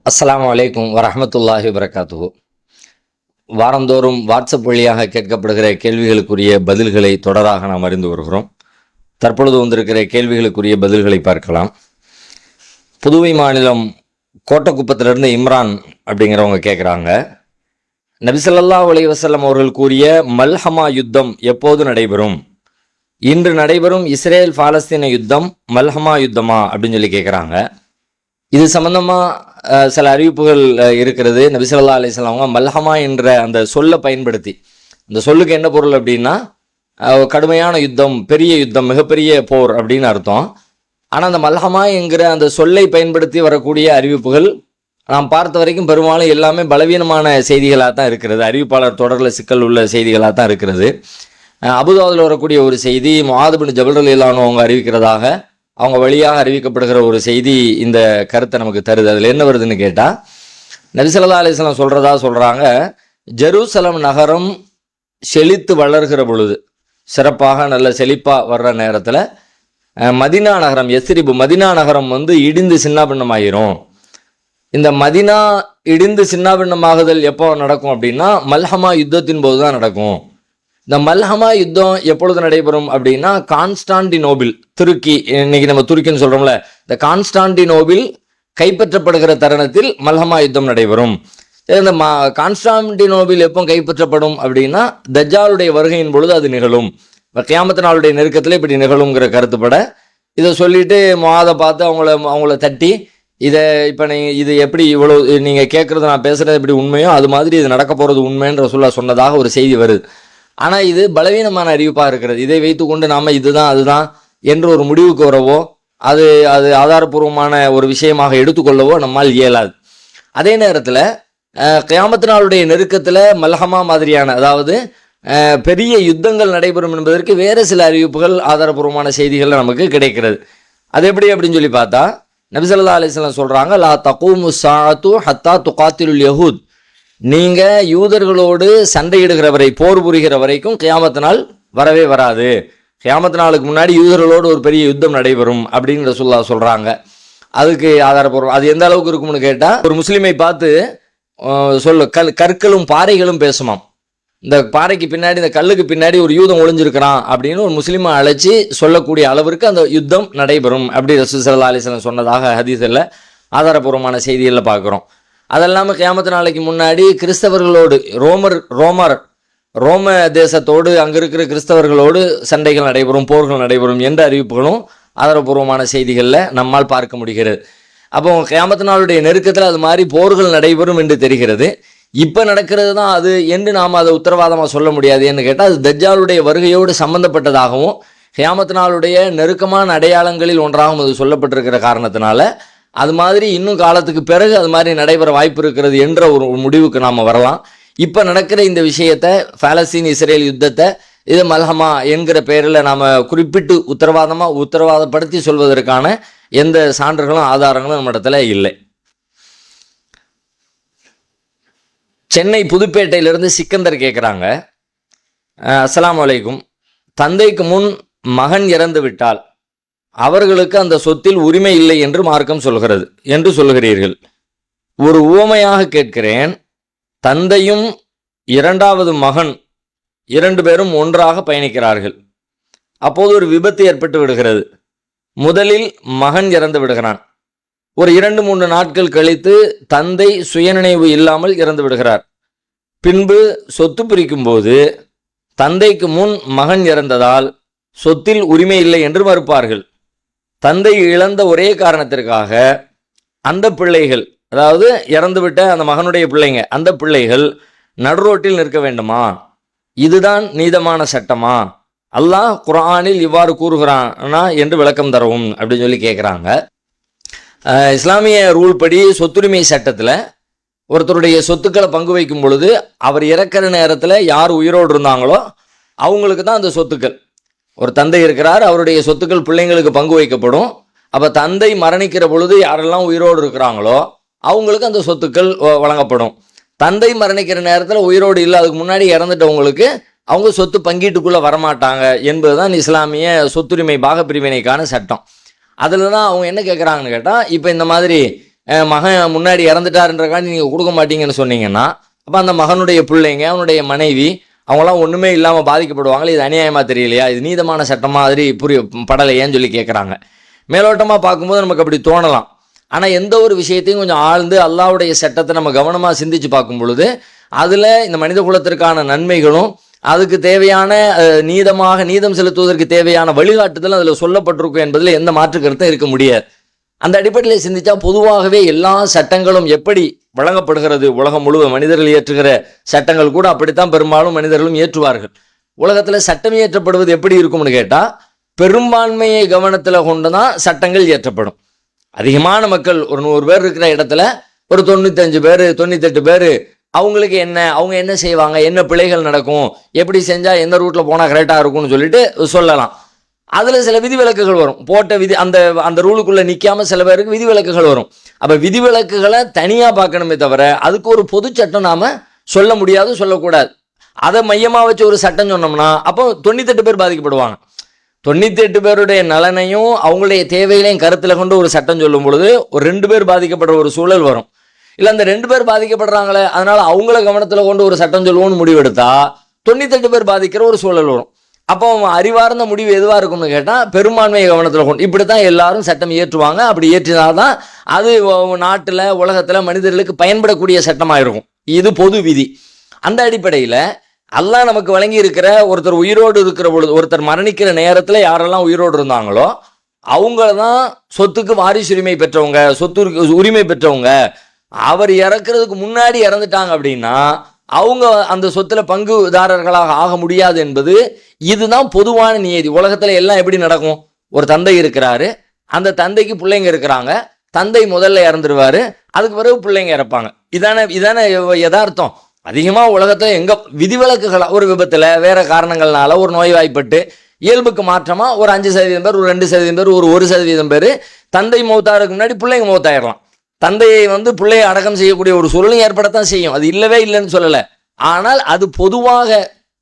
அஸ்ஸலாமு அலைக்கும் வரஹ்மத்துல்லாஹி வபரகாத்துஹு. வாரந்தோறும் வாட்ஸ்அப் வழியாக கேட்கப்படுகிற கேள்விகளுக்குரிய பதில்களை தொடராக நாம் அறிந்து வருகிறோம். தற்பொழுது வந்திருக்கிற கேள்விகளுக்குரிய பதில்களை பார்க்கலாம். புதுவை மாநிலம் கோட்டக்குப்பத்திலிருந்து இம்ரான் அப்படிங்கிறவங்க கேட்குறாங்க, நபி ஸல்லல்லாஹு அலைஹி வஸல்லம் அவர்கள் கூறிய மல்ஹமா யுத்தம் எப்போது நடைபெறும்? இன்று நடைபெறும் இஸ்ரேல் பாலஸ்தீன யுத்தம் மல்ஹமா யுத்தமா அப்படின்னு சொல்லி கேட்குறாங்க. இது சம்பந்தமாக சில அறிவிப்புகள் இருக்கிறது. நபி ஸல்லல்லாஹு அலைஹி வஸல்லம் அவங்க மல்ஹமா என்ற அந்த சொல்லை பயன்படுத்தி, அந்த சொல்லுக்கு என்ன பொருள் அப்படின்னா கடுமையான யுத்தம், பெரிய யுத்தம், மிகப்பெரிய போர் அப்படின்னு அர்த்தம். ஆனால் அந்த மல்ஹமா என்கிற அந்த சொல்லை பயன்படுத்தி வரக்கூடிய அறிவிப்புகள் நாம் பார்த்த வரைக்கும் பெரும்பாலும் எல்லாமே பலவீனமான செய்திகளாக தான் இருக்கிறது. அறிவிப்பாளர் தொடரில் சிக்கல் உள்ள செய்திகளாக தான் இருக்கிறது. அபுதாபில் வரக்கூடிய ஒரு செய்தி, முஆத் பின் ஜபல் ரலியல்லாஹு அன்ஹு அவங்க அறிவிக்கிறதாக, அவங்க வழியாக அறிவிக்கப்படுகிற ஒரு செய்தி இந்த கருத்தை நமக்கு தருது. அதில் என்ன வருதுன்னு கேட்டால், நபி ஸல்லல்லாஹு அலைஹி வஸல்லம் சொல்கிறாங்க, ஜெருசலம் நகரம் செழித்து வளர்கிற பொழுது, சிறப்பாக நல்ல செழிப்பாக வர்ற நேரத்தில் மதினா நகரம், யஸ்ரிபு மதினா நகரம் இடிந்து சின்னாபின்னமாயிரும். இந்த மதினா இடிந்து சின்னாபின்னமாகுதல் எப்போ நடக்கும் அப்படின்னா மல்ஹமா யுத்தத்தின் போது தான் நடக்கும். இந்த மல்ஹமா யுத்தம் எப்பொழுது நடைபெறும் அப்படின்னா கான்ஸ்டான்டினோபிள், துருக்கி, இன்னைக்கு நம்ம துருக்கின்னு சொல்கிறோம்ல, இந்த கான்ஸ்டான்டினோபிள் கைப்பற்றப்படுகிற தருணத்தில் மல்ஹமா யுத்தம் நடைபெறும். இந்த கான்ஸ்டான்டினோபிள் எப்போ கைப்பற்றப்படும் அப்படின்னா தஜ்ஜாலுடைய வருகையின் பொழுது அது நிகழும். கியாமத் நாளுடைய நெருக்கத்தில் இப்படி நிகழுங்கிற கருத்துப்பட இதை சொல்லிட்டு முஆதை பார்த்து அவங்கள தட்டி, இதை இப்போ இது எப்படி இவ்வளோ நீங்கள் கேட்குறது, நான் பேசுகிறது எப்படி உண்மையோ அது மாதிரி இது நடக்க போகிறது உண்மைன்ற சொன்னதாக ஒரு செய்தி வருது. ஆனால் இது பலவீனமான அறிவிப்பாக இருக்கிறது. இதை வைத்துக்கொண்டு நாம் இதுதான் அதுதான் என்று ஒரு முடிவுக்கு வரவோ, அது ஆதாரபூர்வமான ஒரு விஷயமாக எடுத்துக்கொள்ளவோ நம்மால் இயலாது. அதே நேரத்தில் கியாமத் நாளுடைய நெருக்கத்தில் மல்ஹமா மாதிரியான, அதாவது பெரிய யுத்தங்கள் நடைபெறும் என்பதற்கு வேறு சில அறிவிப்புகள், ஆதாரபூர்வமான செய்திகள் நமக்கு கிடைக்கிறது. அது எப்படி அப்படின்னு சொல்லி பார்த்தா, நபி ஸல்லல்லாஹு அலைஹி வஸல்லம் சொல்கிறாங்க, லா தகூமு ஸாஅத்து ஹத்தா துகாத்திலுல் யஹூத், நீங்கள் யூதர்களோடு சண்டையிடுகிற வரை, போர் புரிகிற வரைக்கும் கியாமத் நாள் வரவே வராது. கியாமத் நாளுக்கு முன்னாடி யூதர்களோடு ஒரு பெரிய யுத்தம் நடைபெறும் அப்படின்னு ரசூலுல்லாஹ் சொல்கிறாங்க. அதுக்கு ஆதாரப்பூர்வம் அது எந்த அளவுக்கு இருக்கும்னு கேட்டால், ஒரு முஸ்லீமை பார்த்து கற்களும் பாறைகளும் பேசுமாம். இந்த பாறைக்கு பின்னாடி, இந்த கல்லுக்கு பின்னாடி ஒரு யூதம் ஒளிஞ்சிருக்கிறான் அப்படின்னு ஒரு முஸ்லீமை அழைச்சி சொல்லக்கூடிய அளவிற்கு அந்த யுத்தம் நடைபெறும் அப்படி ரசூல் ஸல்லல்லாஹு அலைஹி வஸல்லம் சொன்னதாக ஹதீஸில் ஆதாரபூர்வமான செய்திகளில் பார்க்குறோம். அதெல்லாமல் கியாமத் நாளைக்கு முன்னாடி கிறிஸ்தவர்களோடு, ரோம தேசத்தோடு, அங்கே இருக்கிற கிறிஸ்தவர்களோடு சண்டைகள் நடைபெறும், போர்கள் நடைபெறும் என்ற அறிவிப்புகளும் ஆதாரபூர்வமான செய்திகளில் நம்மால் பார்க்க முடிகிறது. அப்போ கியாமத் நாளுடைய நெருக்கத்தில் அது மாதிரி போர்கள் நடைபெறும் என்று தெரிகிறது. இப்போ நடக்கிறது தான் அது என்று நாம் அதை உத்தரவாதமாக சொல்ல முடியாது. என்று கேட்டால் அது தஜ்ஜாலுடைய வருகையோடு சம்பந்தப்பட்டதாகவும் கியாமத் நாளுடைய நெருக்கமான அடையாளங்களில் ஒன்றாகவும் அது சொல்லப்பட்டிருக்கிற காரணத்தினால அது மாதிரி இன்னும் காலத்துக்கு பிறகு அது மாதிரி நடைபெற வாய்ப்பு இருக்கிறது என்ற ஒரு முடிவுக்கு நாம் வரலாம். இப்போ நடக்கிற இந்த விஷயத்தை, பாலஸ்தீன் இஸ்ரேல் யுத்தத்தை, இது மல்ஹமா என்கிற பெயரில் நாம் குறிப்பிட்டு உத்தரவாதப்படுத்தி சொல்வதற்கான எந்த சான்றுகளும் ஆதாரங்களும் நம்ம இடத்துல இல்லை. சென்னை புதுப்பேட்டையிலிருந்து சிக்கந்தர் கேட்குறாங்க, அஸ்ஸலாமு அலைக்கும், தந்தைக்கு முன் மகன் இறந்து விட்டால் அவர்களுக்கு அந்த சொத்தில் உரிமை இல்லை என்று மார்க்கம் சொல்கிறது என்று சொல்கிறீர்கள். ஒரு உவமையாக கேட்கிறேன், தந்தையும் இரண்டாவது மகன் 2 பேரும் ஒன்றாக பயணிக்கிறார்கள். அப்போது ஒரு விபத்து ஏற்பட்டு விடுகிறது. முதலில் மகன் இறந்து விடுகிறான். ஒரு 2-3 நாட்கள் கழித்து தந்தை சுயநினைவு இல்லாமல் இறந்து விடுகிறார். பின்பு சொத்து பிரிக்கும் போது தந்தைக்கு முன் மகன் இறந்ததால் சொத்தில் உரிமை இல்லை என்று மறுப்பார்கள். தந்தை இழந்த ஒரே காரணத்திற்காக அந்த பிள்ளைகள், அதாவது இறந்துவிட்ட அந்த மகனுடைய பிள்ளைங்க, அந்த பிள்ளைகள் நடுரோட்டில் நிற்க வேண்டுமா? இதுதான் நீதமான சட்டமா? அல்லாஹ் குர்ஆனில் இவ்வாறு கூறுகிறானா என்று விளக்கம் தரவும் அப்படின்னு சொல்லி கேட்குறாங்க. இஸ்லாமிய ரூல் படி சொத்துரிமை சட்டத்தில் ஒருத்தருடைய சொத்துக்களை பங்கு வைக்கும் பொழுது அவர் இறக்கிற நேரத்தில் யார் உயிரோடு இருந்தாங்களோ அவங்களுக்கு தான் அந்த சொத்துக்கள். ஒரு தந்தை இருக்கிறார், அவருடைய சொத்துக்கள் பிள்ளைங்களுக்கு பங்கு வைக்கப்படும். அப்போ தந்தை மரணிக்கிற பொழுது யாரெல்லாம் உயிரோடு இருக்கிறாங்களோ அவங்களுக்கு அந்த சொத்துக்கள் வழங்கப்படும். தந்தை மரணிக்கிற நேரத்தில் உயிரோடு இல்லை, அதுக்கு முன்னாடி இறந்துட்டவங்களுக்கு அவங்க சொத்து பங்கீட்டுக்குள்ளே வரமாட்டாங்க என்பதுதான் இஸ்லாமிய சொத்துரிமை பாகப்பிரிவினைக்கான சட்டம். அதில் தான் அவங்க என்ன கேட்குறாங்கன்னு கேட்டால், இப்போ இந்த மாதிரி மகன் முன்னாடி இறந்துட்டாருன்றக்காண்டி நீங்கள் கொடுக்க மாட்டீங்கன்னு சொன்னீங்கன்னா, அப்போ அந்த மகனுடைய பிள்ளைங்க, அவனுடைய மனைவி, அவங்களாம் ஒன்றுமே இல்லாமல் பாதிக்கப்படுவாங்களே. இது அநியாயமாக தெரியலையா? இது நீதமான சட்டம் மாதிரி படலையேன்னு சொல்லி கேட்குறாங்க. மேலோட்டமாக பார்க்கும்போது நமக்கு அப்படி தோணலாம். ஆனால் எந்த ஒரு விஷயத்தையும் கொஞ்சம் ஆழ்ந்து அல்லாஹ்வுடைய சட்டத்தை நம்ம கவனமாக சிந்திச்சு பார்க்கும் பொழுது அதில் இந்த மனித குலத்திற்கான நன்மைகளும் அதுக்கு தேவையான நீதம் செலுத்துவதற்கு தேவையான வழிகாட்டுதல் அதில் சொல்லப்பட்டிருக்கும் என்பதில் எந்த மாற்று கருத்தும் இருக்க முடியாது. அந்த அடிப்படையில் சிந்திச்சா பொதுவாகவே எல்லா சட்டங்களும் எப்படி வழங்கப்படுகிறது, உலகம் முழுவதும் மனிதர்கள் இயற்றுகிற சட்டங்கள் கூட அப்படித்தான் பெரும்பாலும் மனிதர்களும் ஏற்றுவார்கள். உலகத்தில் சட்டம் இயற்றப்படுவது எப்படி இருக்கும்னு கேட்டால், பெரும்பான்மையை கவனத்தில் கொண்டு தான் சட்டங்கள் இயற்றப்படும். அதிகமான மக்கள் ஒரு 100 பேர் இருக்கிற இடத்துல ஒரு 95 பேர் 98 பேர் அவங்களுக்கு அவங்க என்ன செய்வாங்க, என்ன பிழைகள் நடக்கும், எப்படி செஞ்சால் எந்த ரூட்டில் போனால் கரெக்டாக இருக்கும்னு சொல்லிட்டு சொல்லலாம். அதில் சில விதிவிலக்குகள் வரும். போட்ட அந்த ரூலுக்குள்ளே நிற்காமல் சில பேருக்கு விதிவிலக்குகள் வரும். அப்போ விதிவிலக்குகளை தனியாக பார்க்கணுமே தவிர அதுக்கு ஒரு பொது சட்டம் நாம் சொல்ல முடியாது, சொல்லக்கூடாது. அதை மையமாக வச்சு ஒரு சட்டம் சொன்னோம்னா அப்போ 98 பேர் பாதிக்கப்படுவாங்க. 98 பேருடைய நலனையும் அவங்களுடைய தேவைகளையும் கருத்தில் கொண்டு ஒரு சட்டம் சொல்லும் பொழுது ஒரு 2 பேர் பாதிக்கப்படுற ஒரு சூழல் வரும். இல்லை அந்த 2 பேர் பாதிக்கப்படுறாங்களே அதனால அவங்கள கவனத்தில் கொண்டு ஒரு சட்டம் சொல்லுவோம்னு முடிவெடுத்தா 98 பேர் பாதிக்கிற ஒரு சூழல் வரும். அப்போ அறிவார்ந்த முடிவு எதுவாக இருக்கும்னு கேட்டால் பெரும்பான்மையை கவனத்தில் கொண்டு இப்படி தான் எல்லாரும் சட்டம் இயற்றுவாங்க. அப்படி இயற்றினால்தான் அது நாட்டில் உலகத்தில் மனிதர்களுக்கு பயன்படக்கூடிய சட்டமாக இருக்கும். இது பொது விதி. அந்த அடிப்படையில் அல்லாஹ் நமக்கு வழங்கி இருக்கிற ஒருத்தர் உயிரோடு இருக்கிற பொழுது, ஒருத்தர் மரணிக்கிற நேரத்தில் யாரெல்லாம் உயிரோடு இருந்தாங்களோ அவங்க தான் சொத்துக்கு வாரிசுரிமை பெற்றவங்க, சொத்து உரிமை பெற்றவங்க. அவர் இறக்குறதுக்கு முன்னாடி இறந்துட்டாங்க அப்படின்னா அவங்க அந்த சொத்துல பங்குதாரர்களாக ஆக முடியாது என்பது இதுதான் பொதுவான நியதி. உலகத்துல எல்லாம் எப்படி நடக்கும்? ஒரு தந்தை இருக்கிறாரு, அந்த தந்தைக்கு பிள்ளைங்க இருக்கிறாங்க, தந்தை முதல்ல இறந்துருவாரு, அதுக்கு பிறகு பிள்ளைங்க இறப்பாங்க. இதான யதார்த்தம். அதிகமாக உலகத்தில் எங்கே விதிவிலக்குகள், ஒரு விபத்தில் வேறு காரணங்கள்னால ஒரு நோய்வாய்ப்பட்டு இயல்புக்கு மாற்றமாக ஒரு 5% பேர், ஒரு 2% பேர், ஒரு 1% பேர் தந்தை மௌத்தாருக்கு முன்னாடி பிள்ளைங்க மௌத்தாயிடலாம். தந்தையை பிள்ளையை அடக்கம் செய்யக்கூடிய ஒரு சூழலும் ஏற்படத்தான் செய்யும். அது இல்லவே இல்லைன்னு சொல்லலை. ஆனால் அது பொதுவாக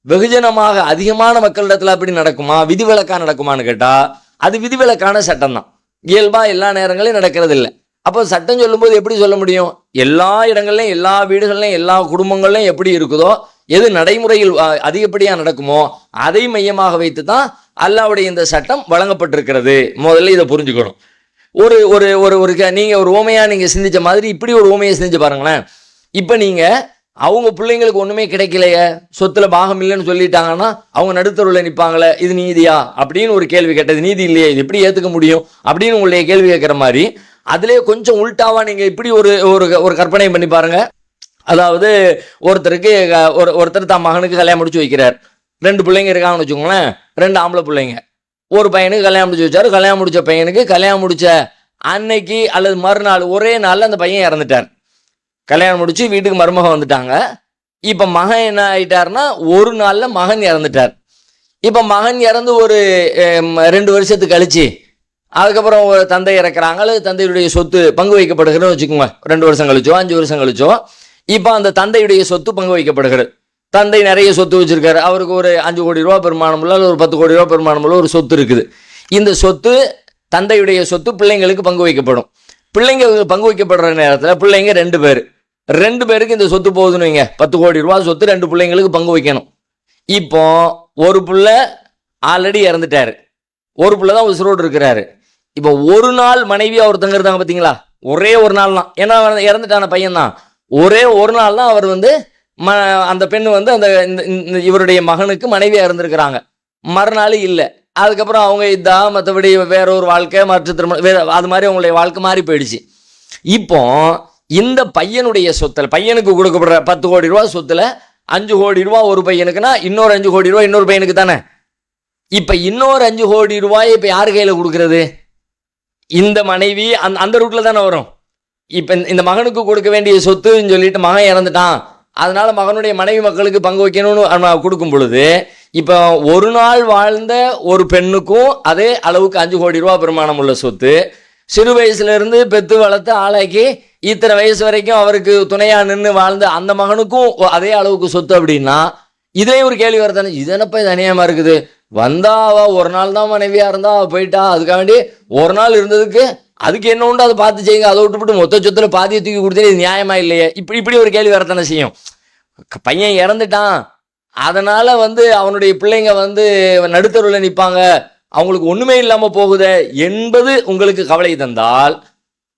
வெகுஜனமாக அதிகமான மக்களிடத்தில் அப்படி நடக்குமா, விதிவிலக்காக நடக்குமான்னு கேட்டால் அது விதிவிலக்கான சட்டம் தான். இயல்பாக எல்லா நேரங்களையும் நடக்கிறது இல்லை. அப்போ சட்டம் சொல்லும்போது எப்படி சொல்ல முடியும்? எல்லா இடங்கள்லையும், எல்லா வீடுகள்லையும், எல்லா குடும்பங்கள்லையும் எப்படி இருக்குதோ, எது நடைமுறையில் அதிகப்படியாக நடக்குமோ அதை மையமாக வைத்து தான் அல்லாஹ்வுடைய இந்த சட்டம் வழங்கப்பட்டிருக்கிறது. முதல்ல இதை புரிஞ்சுக்கணும். ஒரு ஒரு ஒரு நீங்கள் ஒரு ஊமையாக நீங்கள் சிந்திச்ச மாதிரி இப்படி ஒரு ஊமையை சிந்திச்சு பாருங்களேன். இப்போ நீங்கள் அவங்க பிள்ளைங்களுக்கு ஒன்றுமே கிடைக்கலையே, சொத்துல பாகம் இல்லைன்னு சொல்லிட்டாங்கன்னா அவங்க நடுத்தருவில் நிற்பாங்களே, இது நீதியா அப்படின்னு ஒரு கேள்வி கேட்டது. நீதி இல்லையே, இது எப்படி ஏற்றுக்க முடியும் அப்படின்னு உங்களுடைய கேள்வி கேட்குற மாதிரி அதிலே கொஞ்சம் உள்டாவா நீங்கள் இப்படி ஒரு ஒரு கற்பனை பண்ணி பாருங்க. அதாவது ஒருத்தர் தான் மகனுக்கு கல்யாணம் முடிச்சு வைக்கிறார். 2 பிள்ளைங்க இருக்காங்கன்னு வச்சுக்கோங்களேன், 2 ஆம்பளை பிள்ளைங்க. ஒரு பையனுக்கு கல்யாணம் முடிச்சு வச்சாரு. கல்யாணம் முடிச்ச பையனுக்கு கல்யாணம் முடிச்ச அன்னைக்கு அல்லது மறுநாள் ஒரே நாளில் அந்த பையன் இறந்துட்டார். கல்யாணம் முடிச்சு வீட்டுக்கு மருமகன் வந்துட்டாங்க. இப்போ மகன் என்ன ஆயிட்டாருன்னா ஒரு நாளில் மகன் இறந்துட்டார். இப்போ மகன் இறந்து ஒரு 2 வருஷத்துக்கு கழிச்சு அதுக்கப்புறம் ஒரு தந்தை இறக்குறாங்க, அல்லது தந்தையுடைய சொத்து பங்கு வைக்கப்படுகிறதுன்னு வச்சுக்கோங்க. 2 வருஷம் கழிச்சோ 5 வருஷம் கழிச்சோ இப்போ அந்த தந்தையுடைய சொத்து பங்கு வைக்கப்படுகிறது. தந்தை நிறைய சொத்து வச்சிருக்காரு. அவருக்கு ஒரு 5 கோடி ரூபா பெருமானமுள்ள, ஒரு 10 கோடி ரூபா பெருமானமுள்ள ஒரு சொத்து இருக்குது. இந்த சொத்து தந்தையுடைய சொத்து பிள்ளைங்களுக்கு பங்கு வைக்கப்படும். பிள்ளைங்க பங்கு வைக்கப்படுற நேரத்தில் பிள்ளைங்க 2 பேர், 2 பேருக்கு இந்த சொத்து போகுதுன்னு வைங்க. 10 கோடி ரூபா சொத்து 2 பிள்ளைங்களுக்கு பங்கு வைக்கணும். இப்போ ஒரு பிள்ளை ஆல்ரெடி இறந்துட்டாரு, ஒரு பிள்ளை தான் உசுரோடு இருக்கிறாரு. இப்போ ஒரு நாள் மனைவி ஒருத்தங்க இருந்தாங்க பார்த்தீங்களா, ஒரே ஒரு நாள் தான். ஏன்னா இறந்துட்டான பையன் தான், ஒரே ஒரு நாள் தான் அவர் அந்த பெண் அந்த இவருடைய மகனுக்கு மனைவியாக இருந்திருக்கிறாங்க. மறுநாள் இல்லை. அதுக்கப்புறம் அவங்க மற்றபடி வேற ஒரு வாழ்க்கை, மற்ற திருமணம், அது மாதிரி அவங்களுடைய வாழ்க்கை மாறி போயிடுச்சு. இப்போ இந்த பையனுடைய சொத்துல, பையனுக்கு கொடுக்கப்படுற 10 கோடி ரூபா சொத்துல 5 கோடி ரூபா ஒரு பையனுக்குன்னா இன்னொரு 5 கோடி ரூபா இன்னொரு பையனுக்கு தானே. இப்போ இன்னொரு 5 கோடி ரூபாயை இப்போ யார் கையில் கொடுக்கறது? இந்த மனைவி அந்த ரூட்ல தானே வரும். இப்போ இந்த மகனுக்கு கொடுக்க வேண்டிய சொத்துன்னு சொல்லிட்டு மகன் இறந்துட்டான், அதனால மகனுடைய மனைவி மக்களுக்கு பங்கு வைக்கணும்னு கொடுக்கும் பொழுது இப்போ ஒரு நாள் வாழ்ந்த ஒரு பெண்ணுக்கும் அதே அளவுக்கு 5 கோடி ரூபா பெருமானம் உள்ள சொத்து, சிறு வயசுல இருந்து பெத்து வளர்த்து ஆளாக்கி இத்தனை வயசு வரைக்கும் அவருக்கு துணையா நின்று வாழ்ந்த அந்த மகனுக்கும் அதே அளவுக்கு சொத்து அப்படின்னா இதே ஒரு கேள்வி வரதானே. இதனப்ப இது அநியாயமா இருக்குது. வந்தா அவ ஒரு நாள் தான் மனைவியா இருந்தா அவ போயிட்டா, அதுக்காக வேண்டி ஒரு நாள் இருந்ததுக்கு அதுக்கு என்ன உண்டு அதை பார்த்து செய்யுங்க, அதை விட்டுவிட்டு மொத்த சொத்துல பாதியை தூக்கி கொடுத்தே இது நியாயமா இல்லையே, இப்படி ஒரு கேள்வி வரத்தானே செய்யும். பையன் இறந்துட்டான், அதனால அவனுடைய பிள்ளைங்க நடுத்தருவில் நிற்பாங்க, அவங்களுக்கு ஒண்ணுமே இல்லாம போகுது என்பது உங்களுக்கு கவலை தந்தால்,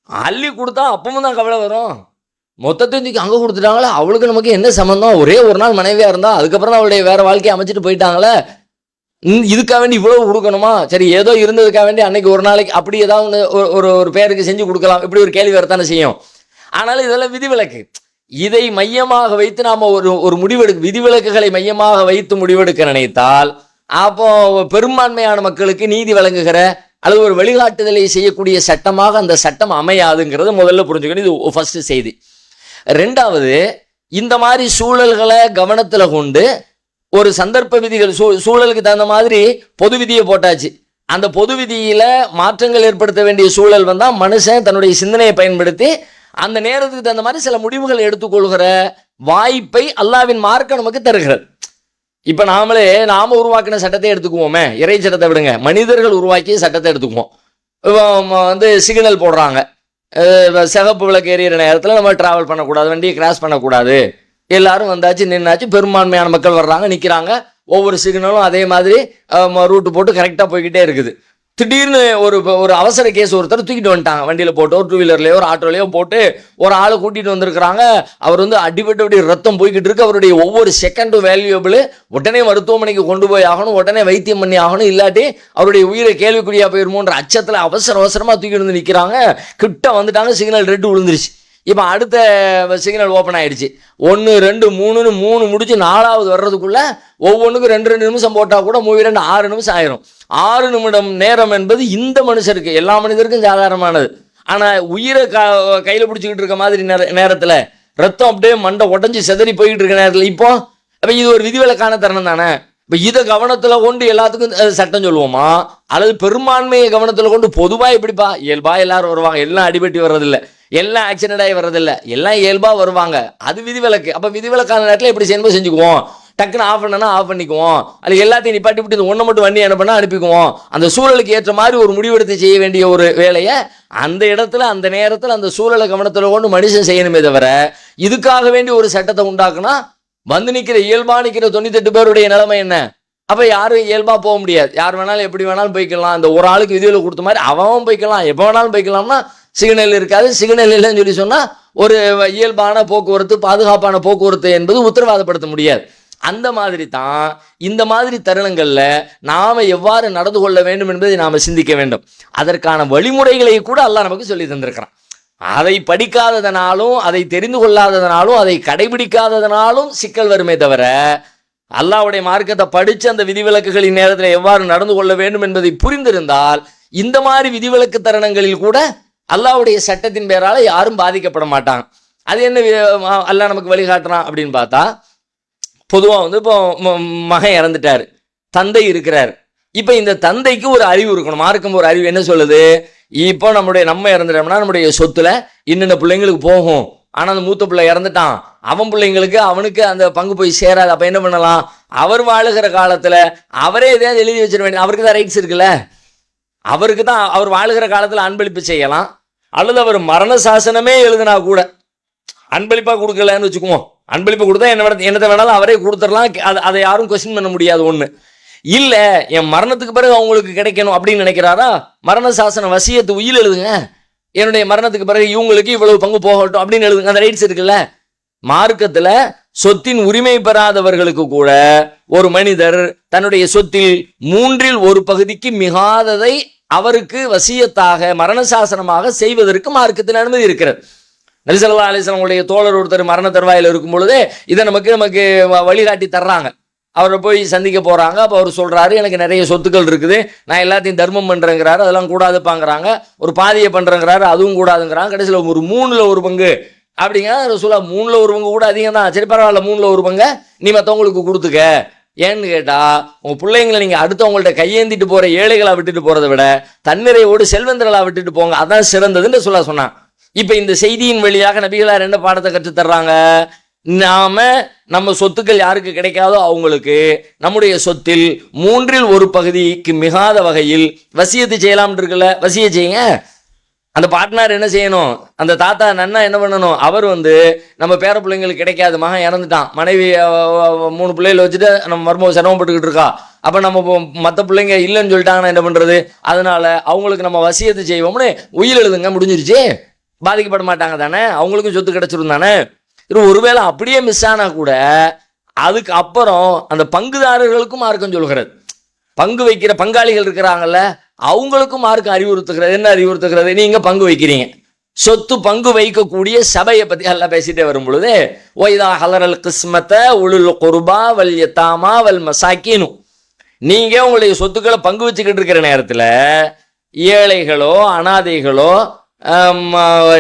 அள்ளி கொடுத்தா அப்பவும் தான் கவலை வரும். மொத்தத்தையும் தூக்கி அங்கே கொடுத்துட்டாங்களே, அவளுக்கு நமக்கு என்ன சம்மந்தம், ஒரே ஒரு நாள் மனைவியா இருந்தா அதுக்கப்புறம் தான் அவளுடைய வேற வாழ்க்கையை அமைச்சிட்டு போயிட்டாங்களே, இதுக்காக வேண்டி இவ்வளவு கொடுக்கணுமா, சரி ஏதோ இருந்ததுக்காக வேண்டி அன்னைக்கு ஒரு நாளைக்கு அப்படி ஏதாவது ஒரு பேருக்கு செஞ்சு கொடுக்கலாம், இப்படி ஒரு கேள்வி வரத்தானே செய்யும். ஆனாலும் இதெல்லாம் விதிவிலக்கு. இதை மையமாக வைத்து நாம ஒரு முடிவெடுக்க, விதிவிலக்குகளை மையமாக வைத்து முடிவெடுக்க நினைத்தால் அப்போ பெரும்பான்மையான மக்களுக்கு நீதி வழங்குகிற அல்லது ஒரு வழிகாட்டுதலை செய்யக்கூடிய சட்டமாக அந்த சட்டம் அமையாதுங்கிறத முதல்ல புரிஞ்சுக்கணும். இது ஃபர்ஸ்ட் செய்தி. ரெண்டாவது, இந்த மாதிரி சூழல்களை கவனத்துல கொண்டு ஒரு சந்தர்ப்ப விதிகள் சூழலுக்கு தகுந்த மாதிரி பொது விதியை போட்டாச்சு. அந்த பொது விதியில மாற்றங்கள் ஏற்படுத்த வேண்டிய சூழல் வந்தா மனுஷன் தன்னுடைய சிந்தனையை பயன்படுத்தி அந்த நேரத்துக்கு தகுந்த மாதிரி சில முடிவுகள் எடுத்துக்கொள்கிற வாய்ப்பை அல்லாஹ்வின் மார்க்கம் நமக்கு தருகிறது. இப்ப நாம உருவாக்கின சட்டத்தை எடுத்துக்குவோமே, இறை சட்டத்தை விடுங்க, மனிதர்கள் உருவாக்கிய சட்டத்தை எடுத்துக்குவோம். சிக்னல் போடுறாங்க, சிகப்பு விளக்கு எரியிற நேரத்தில் நம்ம டிராவல் பண்ணக்கூடாது, வண்டியை கிராஸ் பண்ணக்கூடாது, எல்லாரும் வந்தாச்சு நின்னாச்சு, பெரும்பான்மையான மக்கள் வர்றாங்க நிற்கிறாங்க, ஒவ்வொரு சிக்னலும் அதே மாதிரி ரூட்டு போட்டு கரெக்டாக போய்கிட்டே இருக்குது. திடீர்னு ஒரு அவசர கேஸ் ஒருத்தர் தூக்கிட்டு வந்துட்டாங்க, வண்டியில் போட்டு ஒரு 2 வீலர்லையோ ஒரு ஆட்டோலையோ போட்டு ஒரு ஆளை கூட்டிகிட்டு வந்திருக்கிறாங்க. அவர் அடிபட்டு ரத்தம் போய்கிட்டு இருக்கு, அவருடைய ஒவ்வொரு செகண்டும் வேல்யூபிள், உடனே மருத்துவமனைக்கு கொண்டு போய் ஆகணும், உடனே வைத்தியம் பண்ணி ஆகணும், இல்லாட்டி அவருடைய உயிரை கேள்விக்குறியா போயிருமோன்ற அச்சத்தில் அவசரமாக தூக்கிட்டு வந்து நிற்கிறாங்க. கிட்ட வந்துட்டாங்க, சிக்னல் ரெட்டு விழுந்துருச்சு. இப்போ அடுத்த சிக்னல் ஓப்பன் ஆயிடுச்சு, 1 2 3ன்னு 3 முடிச்சு 4வது வர்றதுக்குள்ள ஒவ்வொன்றுக்கும் 2 நிமிஷம் போட்டால் கூட 2 6 நிமிஷம் ஆயிரும். 6 நிமிடம் நேரம் என்பது இந்த மனுஷருக்கு, எல்லா மனிதருக்கும் சாதாரணமானது. ஆனால் உயிரை கையில் பிடிச்சிக்கிட்டு இருக்க மாதிரி நேரத்தில் ரத்தம் அப்படியே மண்டை உடஞ்சி செதறி போய்கிட்டு இருக்க நேரத்தில் இப்போ இது ஒரு விதிவிலக்கான தருணம் தானே. இப்போ இதை கவனத்தில் கொண்டு எல்லாத்துக்கும் சட்டம் சொல்லுவோமா, அல்லது பெரும்பான்மையை கவனத்தில் கொண்டு பொதுவாக இப்படிப்பா இயல்பா எல்லாரும் வருவாங்க, எல்லாம் அடிபட்டு வர்றதில்லை, எல்லாம் ஆக்சிடென்ட் ஆகி வர்றதில்லை, எல்லாம் இயல்பா வருவாங்க, அது விதிவிலக்கு. அப்போ விதிவிலக்கான நேரத்தில் எப்படி செய்யணும் செஞ்சுக்குவோம், டக்குன்னு ஆஃப் பண்ணனா ஆஃப் பண்ணிக்குவோம், அது எல்லாத்தையும் நிப்பாட்டி விட்டு இந்த ஒன்று மட்டும் வண்டி அனுப்பினா அனுப்பிக்குவோம். அந்த சூழலுக்கு ஏற்ற மாதிரி ஒரு முடிவெடுத்து செய்ய வேண்டிய ஒரு வேலையை அந்த இடத்துல அந்த நேரத்தில் அந்த சூழலை கவனத்தில் கொண்டு மனுஷன் செய்யணுமே தவிர, இதுக்காக வேண்டி ஒரு சட்டத்தை உண்டாக்குனா நிற்கிற இயல்பா நிற்கிற 98 பேருடைய நிலைமை என்ன? அப்போ யாரும் இயல்பா போக முடியாது, யார் வேணாலும் எப்படி வேணாலும் போய்க்கலாம். அந்த ஒரு ஆளுக்கு விதிவில் கொடுத்த மாதிரி அவன் போய்க்கலாம், எப்போ வேணாலும் போய்க்கலாம்னா சிக்னல் இருக்காது. சிக்னல் இல்லைன்னு சொல்லி சொன்னா ஒரு இயல்பான போக்குவரத்து, பாதுகாப்பான போக்குவரத்து என்பது உத்தரவாதப்படுத்த முடியாது. அந்த மாதிரி தான் இந்த மாதிரி தருணங்கள்ல நாம எவ்வாறு நடந்து கொள்ள வேண்டும் என்பதை நாம சிந்திக்க வேண்டும். அதற்கான வழிமுறைகளை கூட அல்லாஹ் நமக்கு சொல்லி தந்திருக்கிறான். அதை படிக்காததனாலும், அதை தெரிந்து கொள்ளாததனாலும், அதை கடைபிடிக்காததனாலும் சிக்கல் வருமே தவிர, அல்லாஹ்வுடைய மார்க்கத்தை படித்து அந்த விதிவிலக்குகளின் நேரத்தில் எவ்வாறு நடந்து கொள்ள வேண்டும் என்பதை புரிந்திருந்தால் இந்த மாதிரி விதிவிலக்கு தருணங்களில் கூட அல்லாஹ்வுடைய சட்டத்தின் பேரால யாரும் பாதிக்கப்பட மாட்டாங்க. அது என்ன அல்லாஹ் நமக்கு வழிகாட்டுறான் அப்படின்னு பார்த்தா, பொதுவாக இப்போ மகன் இறந்துட்டாரு, தந்தை இருக்கிறார். இப்போ இந்த தந்தைக்கு ஒரு அறிவு இருக்கணும், மார்க்கம் ஒரு அறிவு என்ன சொல்லுது, இப்போ நம்ம இறந்துட்டோம்னா நம்முடைய சொத்துல இன்னென்ன பிள்ளைங்களுக்கு போகும், ஆனால் அந்த மூத்த பிள்ளை இறந்துட்டான், அவன் பிள்ளைங்களுக்கு அவனுக்கு அந்த பங்கு போய் சேராது. அப்போ என்ன பண்ணலாம், அவர் வாழுகிற காலத்தில் அவரே எதையாவது எழுதி வச்சிட வேண்டியது, அவருக்கு தான் ரைட்ஸ் இருக்குல்ல, அவருக்கு தான் அவர் வாழுகிற காலத்தில் அன்பளிப்பு செய்யலாம், அல்லது அவர் மரண சாசனமே எழுதினா கூட அன்பளிப்பாக கொடுக்கலன்னு வச்சுக்குவோம், அன்பளிப்பு கொடுத்தா என்னத்தை வேணாலும் அவரே கொடுத்துடலாம், அதை யாரும் கொஸ்டின் பண்ண முடியாது. ஒன்று இல்லை, என் மரணத்துக்கு பிறகு அவங்களுக்கு கிடைக்கணும் அப்படின்னு நினைக்கிறாரா, மரண சாசன வசியத்து உயில் எழுதுங்க, என்னுடைய மரணத்துக்கு பிறகு இவங்களுக்கு இவ்வளவு பங்கு போகட்டும் அப்படின்னு எழுதுங்க, அந்த ரைட்ஸ் இருக்குல்ல. மார்க்கத்தில் சொத்தின் உரிமை பெறாதவர்களுக்கு கூட ஒரு மனிதர் தன்னுடைய சொத்தில் 1/3 பகுதிக்கு மிகாததை அவருக்கு வசியத்தாக மரண சாசனமாக செய்வதற்கு மார்க்கத்தில் அனுமதி இருக்கிறது. நபி ஸல்லல்லாஹு அலைஹி வஸல்லம் உடைய தோழர் ஒருத்தர் மரண தருவாயில் இருக்கும் பொழுது இதை நமக்கு வழிகாட்டி தர்றாங்க. அவரை போய் சந்திக்க போறாங்க. அப்போ அவர் சொல்றாரு, எனக்கு நிறைய சொத்துக்கள் இருக்குது, நான் எல்லாத்தையும் தர்மம் பண்றேங்கிறாரு, அதெல்லாம் கூடாதுப்பாங்கிறாங்க. ஒரு பாதியை பண்றேங்கிறாரு, அதுவும் கூடாதுங்கிறாங்க. கடைசியில் ஒரு 3/1 பங்கு அப்படிங்க ரசூலா, 3/1 பங்கு கூட அதிகம் தான், சரி பரவாயில்ல 3/1 பங்கு நீ மற்றவங்களுக்கு கொடுத்துக்க. ஏன்னு கேட்டா, உங்க பிள்ளைங்களை நீங்க அடுத்தவங்கள்ட்ட கையேந்திட்டு போற ஏழைகளா விட்டுட்டு போறதை விட தன்னிறைவோடு செல்வந்தர்களா விட்டுட்டு போங்க, அதான் சிறந்ததுன்னு சொன்னான். இப்ப இந்த செய்தியின் வழியாக நபிகளார் என்ன பாடத்தை கற்றுத் தர்றாங்க, நம்ம சொத்துக்கள் யாருக்கு கிடைக்காதோ அவங்களுக்கு நம்முடைய சொத்தில் 1/3 பகுதிக்கு மிகாத வகையில் வசியத்து செய்யலாம் இருக்குல்ல, வசிய செய்யுங்க. அந்த பார்ட்னர் என்ன செய்யணும், அந்த தாத்தா நன்னா என்ன பண்ணணும், அவர் வந்து நம்ம பேர பிள்ளைங்களுக்கு கிடைக்காது, மகன் இறந்துட்டான், மனைவி 3 பிள்ளைகளை வச்சுட்டு நம்ம மருமக சிரமப்பட்டுக்கிட்டு இருக்கா, அப்போ நம்ம மற்ற பிள்ளைங்க இல்லைன்னு சொல்லிட்டாங்கன்னா என்ன பண்ணுறது, அதனால அவங்களுக்கு நம்ம வசியத்தை செய்வோம்னு உயிர் எழுதுங்க, முடிஞ்சிருச்சு, பாதிக்கப்பட மாட்டாங்க தானே, அவங்களுக்கும் சொத்து கிடைச்சிரும் தானே. ஒருவேளை அப்படியே மிஸ் ஆனால் கூட அதுக்கு அப்புறம் அந்த பங்குதாரர்களுக்கும் மார்க்கம் சொல்கிறது, பங்கு வைக்கிற பங்காளிகள் இருக்கிறாங்கல்ல அவங்களுக்கும் மார்க்கம் அறிவுறுத்துகிறது. என்ன அறிவுறுத்துகிறது, நீங்க பங்கு வைக்கிறீங்க, சொத்து பங்கு வைக்கக்கூடிய சபையை பத்தி எல்லாம் பேசிட்டே வரும் பொழுது ஒய்தா ஹலரல் கிஸ்மத்த உலுல் குர்பா வல் யதாமா வல் மசாக்கீனு, நீங்க உங்களுடைய சொத்துக்களை பங்கு வச்சுக்கிட்டு இருக்கிற நேரத்தில் ஏழைகளோ அனாதைகளோ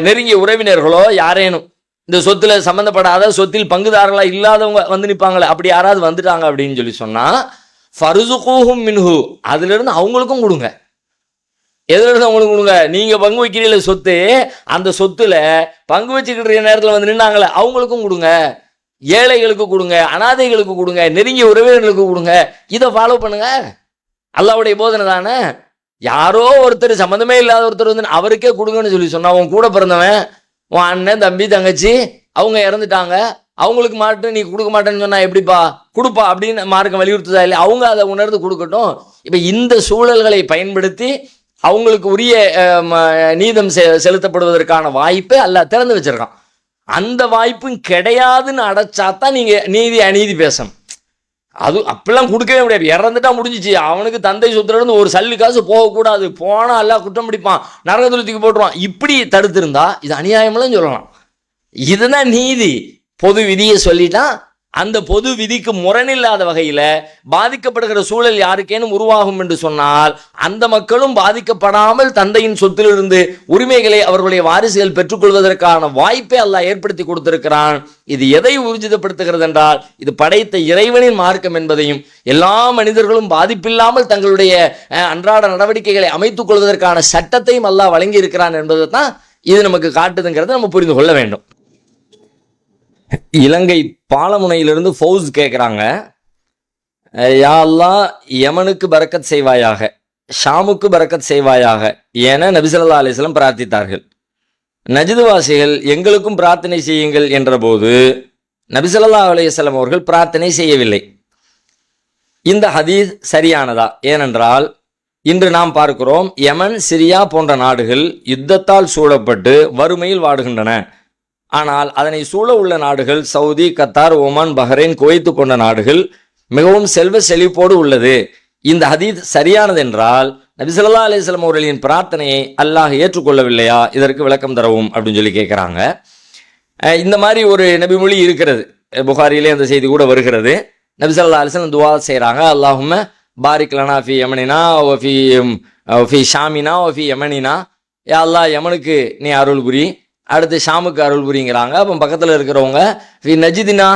நெருங்கிய உறவினர்களோ யாரேனும் இந்த சொத்துல சம்பந்தப்படாத சொத்தில் பங்குதாரர்களா இல்லாதவங்க வந்து நிற்பாங்களே, அப்படி யாராவது வந்துட்டாங்க அப்படின்னு சொல்லி சொன்னா ஃபர்சுகூஹும் மின்ஹு, அதுல இருந்து அவங்களுக்கும் கொடுங்க. எதுல இருந்து அவங்களுக்கு கொடுங்க, நீங்க பங்கு வைக்கிறீங்கள சொத்து, அந்த சொத்துல பங்கு வச்சுக்கிட்டு நேரத்தில் வந்து நின்னாங்களே அவங்களுக்கும் கொடுங்க, ஏழைகளுக்கு கொடுங்க, அனாதைகளுக்கு கொடுங்க, நெருங்கிய உறவினர்களுக்கு கொடுங்க. இதை ஃபாலோ பண்ணுங்க, அல்லாஹ்வுடைய போதனை தானே. யாரோ ஒருத்தர் சம்மந்தமே இல்லாத ஒருத்தர் வந்து அவருக்கே கொடுங்கன்னு சொல்லி சொன்னா, உன் கூட பிறந்தவன் உன் அண்ணன் தம்பி தங்கச்சி அவங்க இறந்துட்டாங்க, அவங்களுக்கு மாட்டு நீ கொடுக்க மாட்டேன்னு சொன்னா எப்படிப்பா, கொடுப்பா அப்படின்னு மார்க்கம் வலியுறுத்துதா இல்லை, அவங்க அதை உணர்ந்து கொடுக்கட்டும். இப்போ இந்த சூழல்களை பயன்படுத்தி அவங்களுக்கு உரிய நீதம் செலுத்தப்படுவதற்கான வாய்ப்பை அல்லாஹ் திறந்து வச்சிருக்கான். அந்த வாய்ப்பும் கிடையாதுன்னு அடைச்சாதான் நீங்க நீதி அநீதி பேசணும். அது அப்படிலாம் கொடுக்கவே முடியாது, இறந்துட்டா முடிஞ்சிச்சு, அவனுக்கு தந்தை சொத்துல இருந்து ஒரு சல்லு காசு போகக்கூடாது, போனா எல்லாம் குற்றம் பிடிப்பான், நரகத்துக்கு போட்டுருவான், இப்படி தடுத்திருந்தா இது அநியாயம்லாம் சொல்லலாம். இதுதான் நீதி. பொது விதியை சொல்லிட்டான், அந்த பொது விதிக்கு முரணில்லாத வகையில பாதிக்கப்படுகிற சூழல் யாருக்கேனும் உருவாகும் என்று சொன்னால் அந்த மக்களும் பாதிக்கப்படாமல் தந்தையின் சொத்திலிருந்து உரிமைகளை அவர்களுடைய வாரிசுகள் பெற்றுக்கொள்வதற்கான வாய்ப்பை அல்லாஹ் ஏற்படுத்தி கொடுத்திருக்கிறான். இது எதை ஊர்ஜிதப்படுத்துகிறது என்றால், இது படைத்த இறைவனின் மார்க்கம் என்பதையும் எல்லா மனிதர்களும் பாதிப்பில்லாமல் தங்களுடைய அன்றாட நடவடிக்கைகளை அமைத்துக் கொள்வதற்கான சட்டத்தையும் அல்லாஹ் வழங்கி இருக்கிறான் என்பதை தான் இது நமக்கு காட்டுதுங்கிறத நம்ம புரிந்து கொள்ள வேண்டும். இலங்கை பாலமுனையிலிருந்து ஃபௌஸ் கேட்குறாங்க, யா அல்லாஹ் யமனுக்கு பரக்கத் செய்வாயாக, ஷாமுக்கு பரக்கத் செய்வாயாக என நபி ஸல்லல்லாஹு அலைஹி வஸல்லம் பிரார்த்தித்தார்கள். நஜ்துவாசிகள் எங்களுக்கும் பிரார்த்தனை செய்யுங்கள் என்ற போது நபி ஸல்லல்லாஹு அலைஹி வஸல்லம் அவர்கள் பிரார்த்தனை செய்யவில்லை. இந்த ஹதீஸ் சரியானதா? ஏனென்றால் இன்று நாம் பார்க்கிறோம், யமன் சிரியா போன்ற நாடுகள் யுத்தத்தால் சூழப்பட்டு வறுமையில் வாடுகின்றன. ஆனால் அதனை சூழ உள்ள நாடுகள் Saudi, Qatar, Oman, Bahrain, Kuwait போன்ற நாடுகள் மிகவும் செல்வ செழிப்போடு உள்ளது. இந்த ஹதீஸ் சரியானது என்றால் நபி ஸல்லல்லாஹு அலைஹி வஸல்லம் அவர்களின் பிரார்த்தனையை அல்லாஹ் ஏற்றுக்கொள்ளவில்லையா? இதற்கு விளக்கம் தரவும் அப்படின்னு சொல்லி கேட்குறாங்க. இந்த மாதிரி ஒரு நபிமொழி இருக்கிறது, புகாரியிலே அந்த செய்தி கூட வருகிறது. நபி ஸல்லல்லாஹு அலைஹி வஸல்லம் துவா செய்கிறாங்க, அல்லாஹும்ம பாரிக் லனா ஃபி யமனினா வ ஃபி ஷாமினா வ ஃபி யமனினா, யா அல்லாஹ் யமனுக்கு நீ அருள் புரி, அடுத்து ஷாமுக்கு அருள் புரிங்கிறாங்க. அப்போ பக்கத்தில் இருக்கிறவங்க ஃபி நஜிதினா,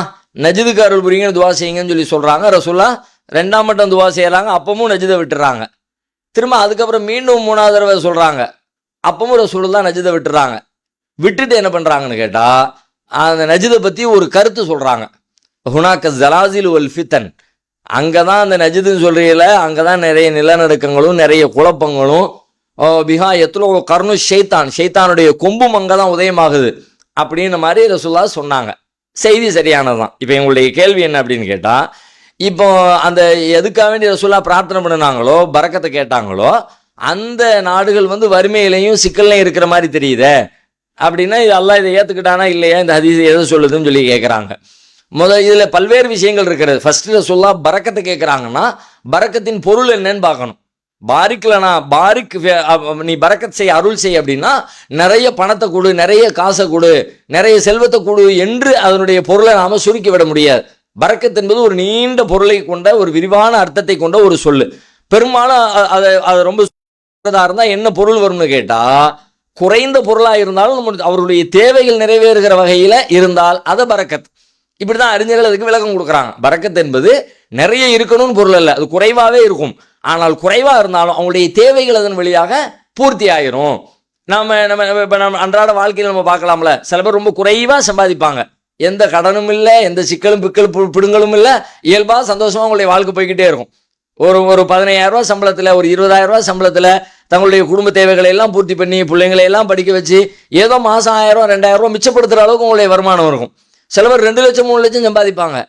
நஜிதுக்கு அருள் புரிங்கன்னு துவா செய்யுங்கன்னு சொல்லி சொல்கிறாங்க. ரசூலுல்லாஹ் 2ஆம் மட்டும் துவா செய்கிறாங்க, அப்பவும் நஜிதை விட்டுறாங்க. திரும்ப அதுக்கப்புறம் மீண்டும் 3ஆவது தடவை சொல்கிறாங்க, அப்பவும் ரசூலுல்லாஹ் நஜிதை விட்டுறாங்க. விட்டுட்டு என்ன பண்ணுறாங்கன்னு கேட்டால் அந்த நஜிதை பற்றி ஒரு கருத்து சொல்கிறாங்க, ஹுனாக்க ஜலாசில் வல் ஃபித்தன், அங்கே தான் அந்த நஜிதுன்னு சொல்கிறீங்கள, அங்கே தான் நிறைய நிலநடுக்கங்களும் நிறைய குழப்பங்களும், பிஹா எத்தலோ கர்ணு ஷைத்தான், ஷைத்தானுடைய கொம்பும் அங்கே தான் உதயமாகுது அப்படின்னு மாதிரி ரசூலுல்லாஹ் சொன்னாங்க. செய்தி சரியானதுதான். இப்போ எங்களுடைய கேள்வி என்ன அப்படின்னு கேட்டால், இப்போ அந்த எதுக்காக வேண்டி ரசூலுல்லாஹ் பிரார்த்தனை பண்ணினாங்களோ, பரக்கத்தை கேட்டாங்களோ, அந்த நாடுகள் வந்து வறுமையிலையும் சிக்கல்லையும் இருக்கிற மாதிரி தெரியுதே அப்படின்னா, இது அல்லாஹ் இதை ஏற்றுக்கிட்டானா இல்லையா, இந்த ஹதீஸ் எதை சொல்லுதுன்னு சொல்லி கேட்குறாங்க. இதில் பல்வேறு விஷயங்கள் இருக்கிறது. ஃபர்ஸ்ட் ரசூலுல்லாஹ் பரக்கத்தை கேட்குறாங்கன்னா பரக்கத்தின் பொருள் என்னன்னு பார்க்கணும். பாரிக்லனா, பாரிக் நீ பரக்கத் செய், அருள் செய் அப்படின்னா நிறைய பணத்தை கொடு, நிறைய காசை கொடு, நிறைய செல்வத்தை கொடு என்று அதனுடைய பொருளை நாம சுருக்கி விட முடியாது. பரக்கத் என்பது ஒரு நீண்ட பொருளை கொண்ட ஒரு விரிவான அர்த்தத்தை கொண்ட ஒரு சொல்லு. பெரும்பாலும் அதை ரொம்ப இருந்தால் என்ன பொருள் வரும்னு கேட்டா, குறைந்த பொருளாக இருந்தாலும் அவருடைய தேவைகள் நிறைவேறுகிற வகையில இருந்தால் அதை பரக்கத். இப்படிதான் அறிஞர்கள் அதுக்கு விளக்கம் கொடுக்குறாங்க. பரக்கத் என்பது நிறைய இருக்கணும்னு பொருள் அல்ல, அது குறைவாகவே இருக்கும். ஆனால் குறைவாக இருந்தாலும் அவங்களுடைய தேவைகள் அதன் வழியாக பூர்த்தி ஆயிரும். நம்ம அன்றாட வாழ்க்கையில் நம்ம பார்க்கலாம்ல, சில பேர் ரொம்ப குறைவாக சம்பாதிப்பாங்க, எந்த கடனும் இல்லை, எந்த சிக்கலும் பிடுங்களும் இல்லை, இயல்பாக சந்தோஷமாக உங்களுடைய வாழ்க்கை போய்கிட்டே இருக்கும். ஒரு 15,000 ரூபா சம்பளத்தில், ஒரு 20,000 ரூபா சம்பளத்தில் தங்களுடைய குடும்ப தேவைகளை எல்லாம் பூர்த்தி பண்ணி பிள்ளைங்களை எல்லாம் படிக்க வச்சு ஏதோ மாதம் 1000 2000 மிச்சப்படுத்துகிற அளவுக்கு உங்களுடைய வருமானம் இருக்கும். சில பேர் 2 லட்சம் 3 லட்சம் சம்பாதிப்பாங்க.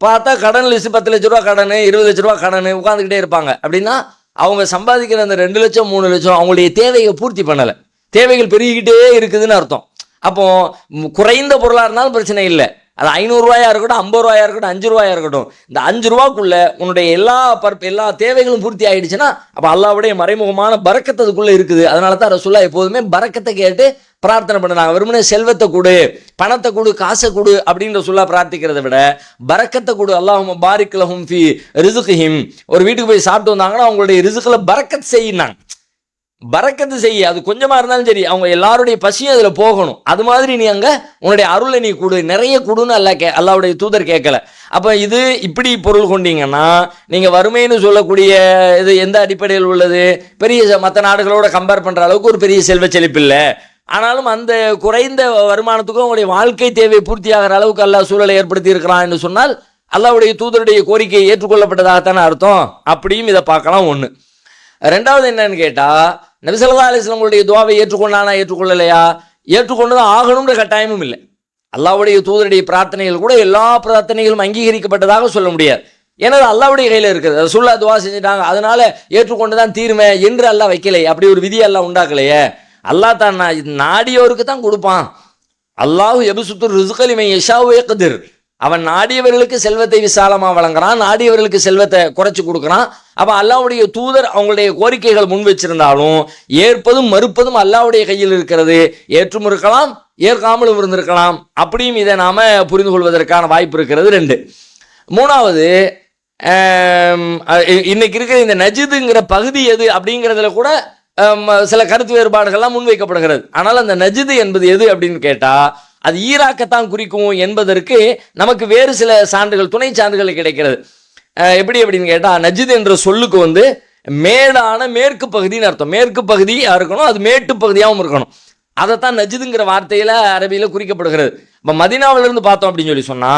பார்த்தா கடன் லிஸ்ட் 10 லட்ச ரூபா கடன், 20 லட்ச ரூபா கடன் உட்காந்துக்கிட்டே இருப்பாங்க. அப்படின்னா அவங்க சம்பாதிக்கிற அந்த 2 லட்சம் 3 லட்சம் அவங்களுடைய தேவையை பூர்த்தி பண்ணலை, தேவைகள் பெருகிக்கிட்டே இருக்குதுன்னு அர்த்தம். அப்போ குறைந்த பொருளாக இருந்தாலும் பிரச்சனை இல்லை, அது 500 ரூபாயா இருக்கட்டும், 50 ரூபாயா இருக்கட்டும், 5 ரூபாயா இருக்கட்டும், இந்த 5 ரூபாக்குள்ள உன்னுடைய எல்லா தேவைகளும் பூர்த்தி ஆயிடுச்சுன்னா அப்போ அல்லாஹ்வுடைய மறைமுகமான பரக்கத்து அதுக்குள்ள இருக்குது. அதனால தான் ரசூலுல்லாஹ் எப்போதுமே பரக்கத்தை கேட்டு பிரார்த்தனை பண்ணுறாங்க. வெறுமனே செல்வத்தை கொடு, பணத்தை கொடு, காசை கொடு அப்படின்னு ரசூலுல்லாஹ் பிரார்த்திக்கிறத விட பரக்கத்தை கொடு, அல்லாஹும்ம பாரிக் லஹும் ஃபீ ரிஸ்கிஹிம். ஒரு வீட்டுக்கு போய் சாப்பிட்டு வந்தாங்கன்னா அவங்களுடைய ரிஸ்கில் பரக்கத் செய்யினாங்க, பரக்கத்து செய்ய. அது கொஞ்சமா இருந்தாலும் சரி, அவங்க எல்லாருடைய பசியும் அதுல போகணும். அது மாதிரி நீ அங்க உன்னுடைய அருளை நீ கொடு, நிறைய கொடுன்னு அல்லாஹ்வுடைய தூதர் கேட்கல. அப்ப இது இப்படி பொருள் கொண்டீங்கன்னா நீங்க வறுமைன்னு சொல்லக்கூடிய இது எந்த அடிப்படையில் உள்ளது? பெரிய மற்ற நாடுகளோட கம்பேர் பண்ற அளவுக்கு ஒரு பெரிய செல்வ செழிப்பு இல்லை. ஆனாலும் அந்த குறைந்த வருமானத்துக்கும் உங்களுடைய வாழ்க்கை தேவை பூர்த்தியாகிற அளவுக்கு அல்லாஹ் சூழலை ஏற்படுத்தி இருக்கிறான் என்று சொன்னால் அல்லாஹ்வுடைய தூதருடைய கோரிக்கை ஏற்றுக்கொள்ளப்பட்டதாகத்தானே அர்த்தம். அப்படியும் இதை பார்க்கலாம். ஒன்று. ரெண்டாவது என்னன்னு கேட்டா, நபி ஸல்லல்லாஹு அலைஹி வஸல்லம் துஆவை ஏற்றுக்கொண்டானா ஏற்றுக்கொள்ளலையா? ஏற்றுக்கொண்டுதான் ஆகணும்ன்ற கட்டாயமும் இல்லை. அல்லாஹ்வுடைய தூதருடைய பிரார்த்தனைகள் கூட எல்லா பிரார்த்தனைகளும் அங்கீகரிக்கப்பட்டதாக சொல்ல முடியாது. ஏன்னா அல்லாஹ்வுடைய கையில் இருக்குது. ரசூலுல்லாஹ் துஆ செஞ்சுட்டாங்க அதனால ஏற்றுக்கொண்டுதான் தீர்மை என்று அல்லாஹ் வைக்கலை. அப்படி ஒரு விதியை அல்லாஹ் உண்டாக்கலையே. அல்லாஹ் தான் நாடியோருக்கு தான் கொடுப்பான். அல்லாஹு யப்சுத்து ரிஸ்க லிமன் யஷாஉ வயக்திர். அவன் நாடியவர்களுக்கு செல்வத்தை விசாலமாக வழங்குறான், நாடியவர்களுக்கு செல்வத்தை குறைச்சி கொடுக்குறான். அப்போ அல்லாஹ்வுடைய தூதர் அவங்களுடைய கோரிக்கைகள் முன் வச்சிருந்தாலும் ஏற்பதும் மறுப்பதும் அல்லாஹ்வுடைய கையில் இருக்கிறது. ஏற்றும் இருக்கலாம், ஏற்காமலும் இருந்திருக்கலாம். அப்படியும் இதை நாம புரிந்து கொள்வதற்கான வாய்ப்பு இருக்கிறது. 2. மூணாவது, இன்னைக்கு இருக்கிற இந்த நஜிதுங்கிற பகுதி எது அப்படிங்கிறதுல கூட சில கருத்து வேறுபாடுகள்லாம் முன்வைக்கப்படுகிறது. ஆனால் அந்த நஜிது என்பது எது அப்படின்னு கேட்டா அது ஈராக்கத்தான் குறிக்கும் என்பதற்கு நமக்கு வேறு சில சான்றுகள், துணை சான்றுகள் கிடைக்கிறது. எப்படி அப்படின்னு கேட்டா, நஜித் என்ற சொல்லுக்கு மேடான மேற்கு பகுதின்னு அர்த்தம். மேற்கு பகுதியாக இருக்கணும், அது மேட்டு பகுதியாகவும் இருக்கணும். அதைத்தான் நஜிதுங்கிற வார்த்தையில அரபியில குறிக்கப்படுகிறது. இப்போ மதீனாவிலிருந்து பார்த்தோம் அப்படின்னு சொன்னா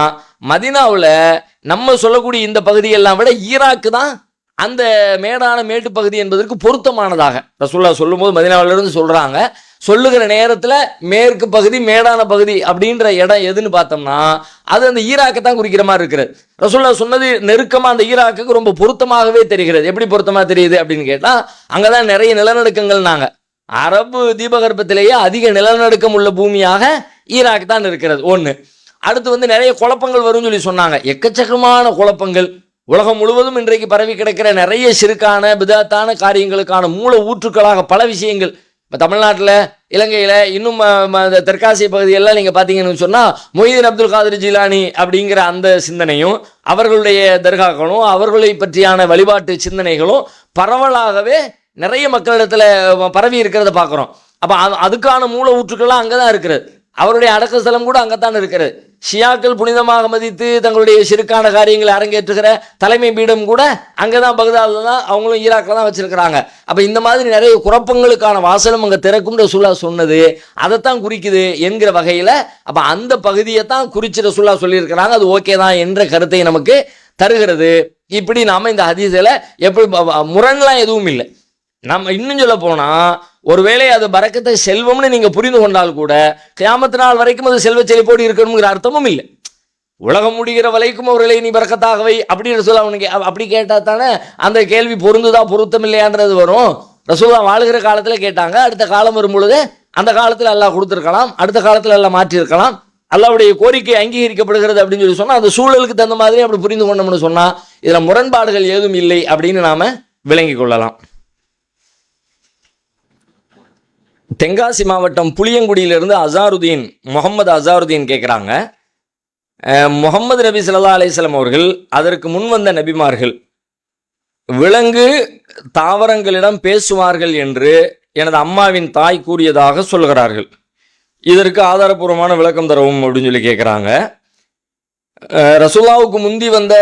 மதீனாவில் நம்ம சொல்லக்கூடிய இந்த பகுதியெல்லாம் விட ஈராக்கு தான் அந்த மேடான மேட்டு பகுதி என்பதற்கு பொருத்தமானதாக ரசூலுல்லாஹ் சொல்லும்போது மதீனாவிலிருந்து சொல்றாங்க. சொல்லுகிற நேரத்தில் மேற்கு பகுதி மேடான பகுதி அப்படின்ற இடம் எதுன்னு பார்த்தோம்னா அது அந்த ஈராக்கை தான் குறிக்கிற மாதிரி இருக்கிறது. ரசூலுல்லாஹ் சொன்னது நெருக்கமாக அந்த ஈராக்குக்கு ரொம்ப பொருத்தமாகவே தெரிகிறது. எப்படி பொருத்தமாக தெரியுது அப்படின்னு கேட்டால் அங்கதான் நிறைய நிலநடுக்கங்கள். நாங்கள் அரபு தீபகற்பத்திலேயே அதிக நிலநடுக்கம் உள்ள பூமியாக ஈராக் தான் இருக்கிறது. ஒன்று. அடுத்து நிறைய குழப்பங்கள் வரும்னு சொல்லி சொன்னாங்க. எக்கச்சக்கமான குழப்பங்கள் உலகம் முழுவதும் இன்றைக்கு பரவி கிடக்கிற நிறைய சிறுக்கான பிதாத்தான காரியங்களுக்கான மூல ஊற்றுக்களாக பல விஷயங்கள் இப்போ தமிழ்நாட்டில், இலங்கையில், இன்னும் தெற்காசிய பகுதியெல்லாம் நீங்கள் பார்த்தீங்கன்னு சொன்னால் மொய்தீன் அப்துல் காதிர் ஜிலானி அப்படிங்கிற அந்த சிந்தனையும் அவர்களுடைய தர்காக்களும் அவர்களை பற்றியான வழிபாட்டு சிந்தனைகளும் பரவலாகவே நிறைய மக்களிடத்தில் பரவி இருக்கிறத பார்க்குறோம். அப்போ அதுக்கான மூல ஊற்றுக்கள்லாம் அங்கே தான் இருக்கிறது. அவருடைய அடக்க ஸ்தலம் கூட அங்கத்தான் இருக்கிறது. ஷியாக்கள் புனிதமாக மதித்து தங்களுடைய சிறுக்கான காரியங்களை அரங்கேற்றுகிற தலைமை பீடம் கூட அங்கதான், பகதாதில் தான், அவங்களும் ஈராக்கில் தான் வச்சிருக்கிறாங்க. அப்போ இந்த மாதிரி நிறைய குழப்பங்களுக்கான வாசலும் அங்கே திறக்கும் ரசூலுல்லாஹ் சொன்னது அதைத்தான் குறிக்குது என்கிற வகையில் அப்போ அந்த பகுதியை தான் குறித்து ரசூலுல்லாஹ் சொல்லியிருக்கிறாங்க. அது ஓகே தான் என்ற கருத்தை நமக்கு தருகிறது. இப்படி நாம இந்த ஹதீஸில் எப்படி முரண்லாம் எதுவும் இல்லை. நம்ம இன்னும் சொல்ல போனா ஒருவேளை அது பரக்கத்தை செல்வம்னு நீங்க புரிந்து கொண்டால் கூட கியாமத் நாள் வரைக்கும் அது செல்வ செழிப்போடு இருக்கணுங்கிற அர்த்தமும் இல்லை. உலகம் முடிகிற வரைக்கும் அவர்களை நீ பரக்கத்தாகவை அப்படின்னு சொல்ல அவனுக்கு அப்படி கேட்டா தானே அந்த கேள்வி பொருந்துதா பொருத்தம் இல்லையான்றது வரும். ரசூலுல்லாஹ் வாழுகிற காலத்துல கேட்டாங்க, அடுத்த காலம் வரும் பொழுது அந்த காலத்துல அல்லாஹ் கொடுத்துருக்கலாம், அடுத்த காலத்துல எல்லாம் மாற்றிருக்கலாம். அல்லாஹ்வுடைய கோரிக்கை அங்கீகரிக்கப்படுகிறது அப்படின்னு சொல்லி சொன்னா அந்த சூழலுக்கு தகுந்த மாதிரி அப்படி புரிந்து கொண்டோம்னு சொன்னா இதுல முரண்பாடுகள் ஏதும் இல்லை அப்படின்னு நாம விளங்கி கொள்ளலாம். தென்காசி மாவட்டம் புளியங்குடியிலிருந்து அசாருதீன், முகமது அசாருதீன் கேட்குறாங்க, முகமது நபி ஸல்லல்லாஹு அலைஹி வஸல்லம் அவர்கள் அதற்கு முன் வந்த நபிமார்கள் விலங்கு தாவரங்களிடம் பேசுவார்கள் என்று எனது அம்மாவின் தாய் கூறியதாக சொல்கிறார்கள். இதற்கு ஆதாரபூர்வமான விளக்கம் தரவும் அப்படின்னு சொல்லி கேட்குறாங்க. ரசூலுல்லாஹ்வுக்கு முந்தி வந்த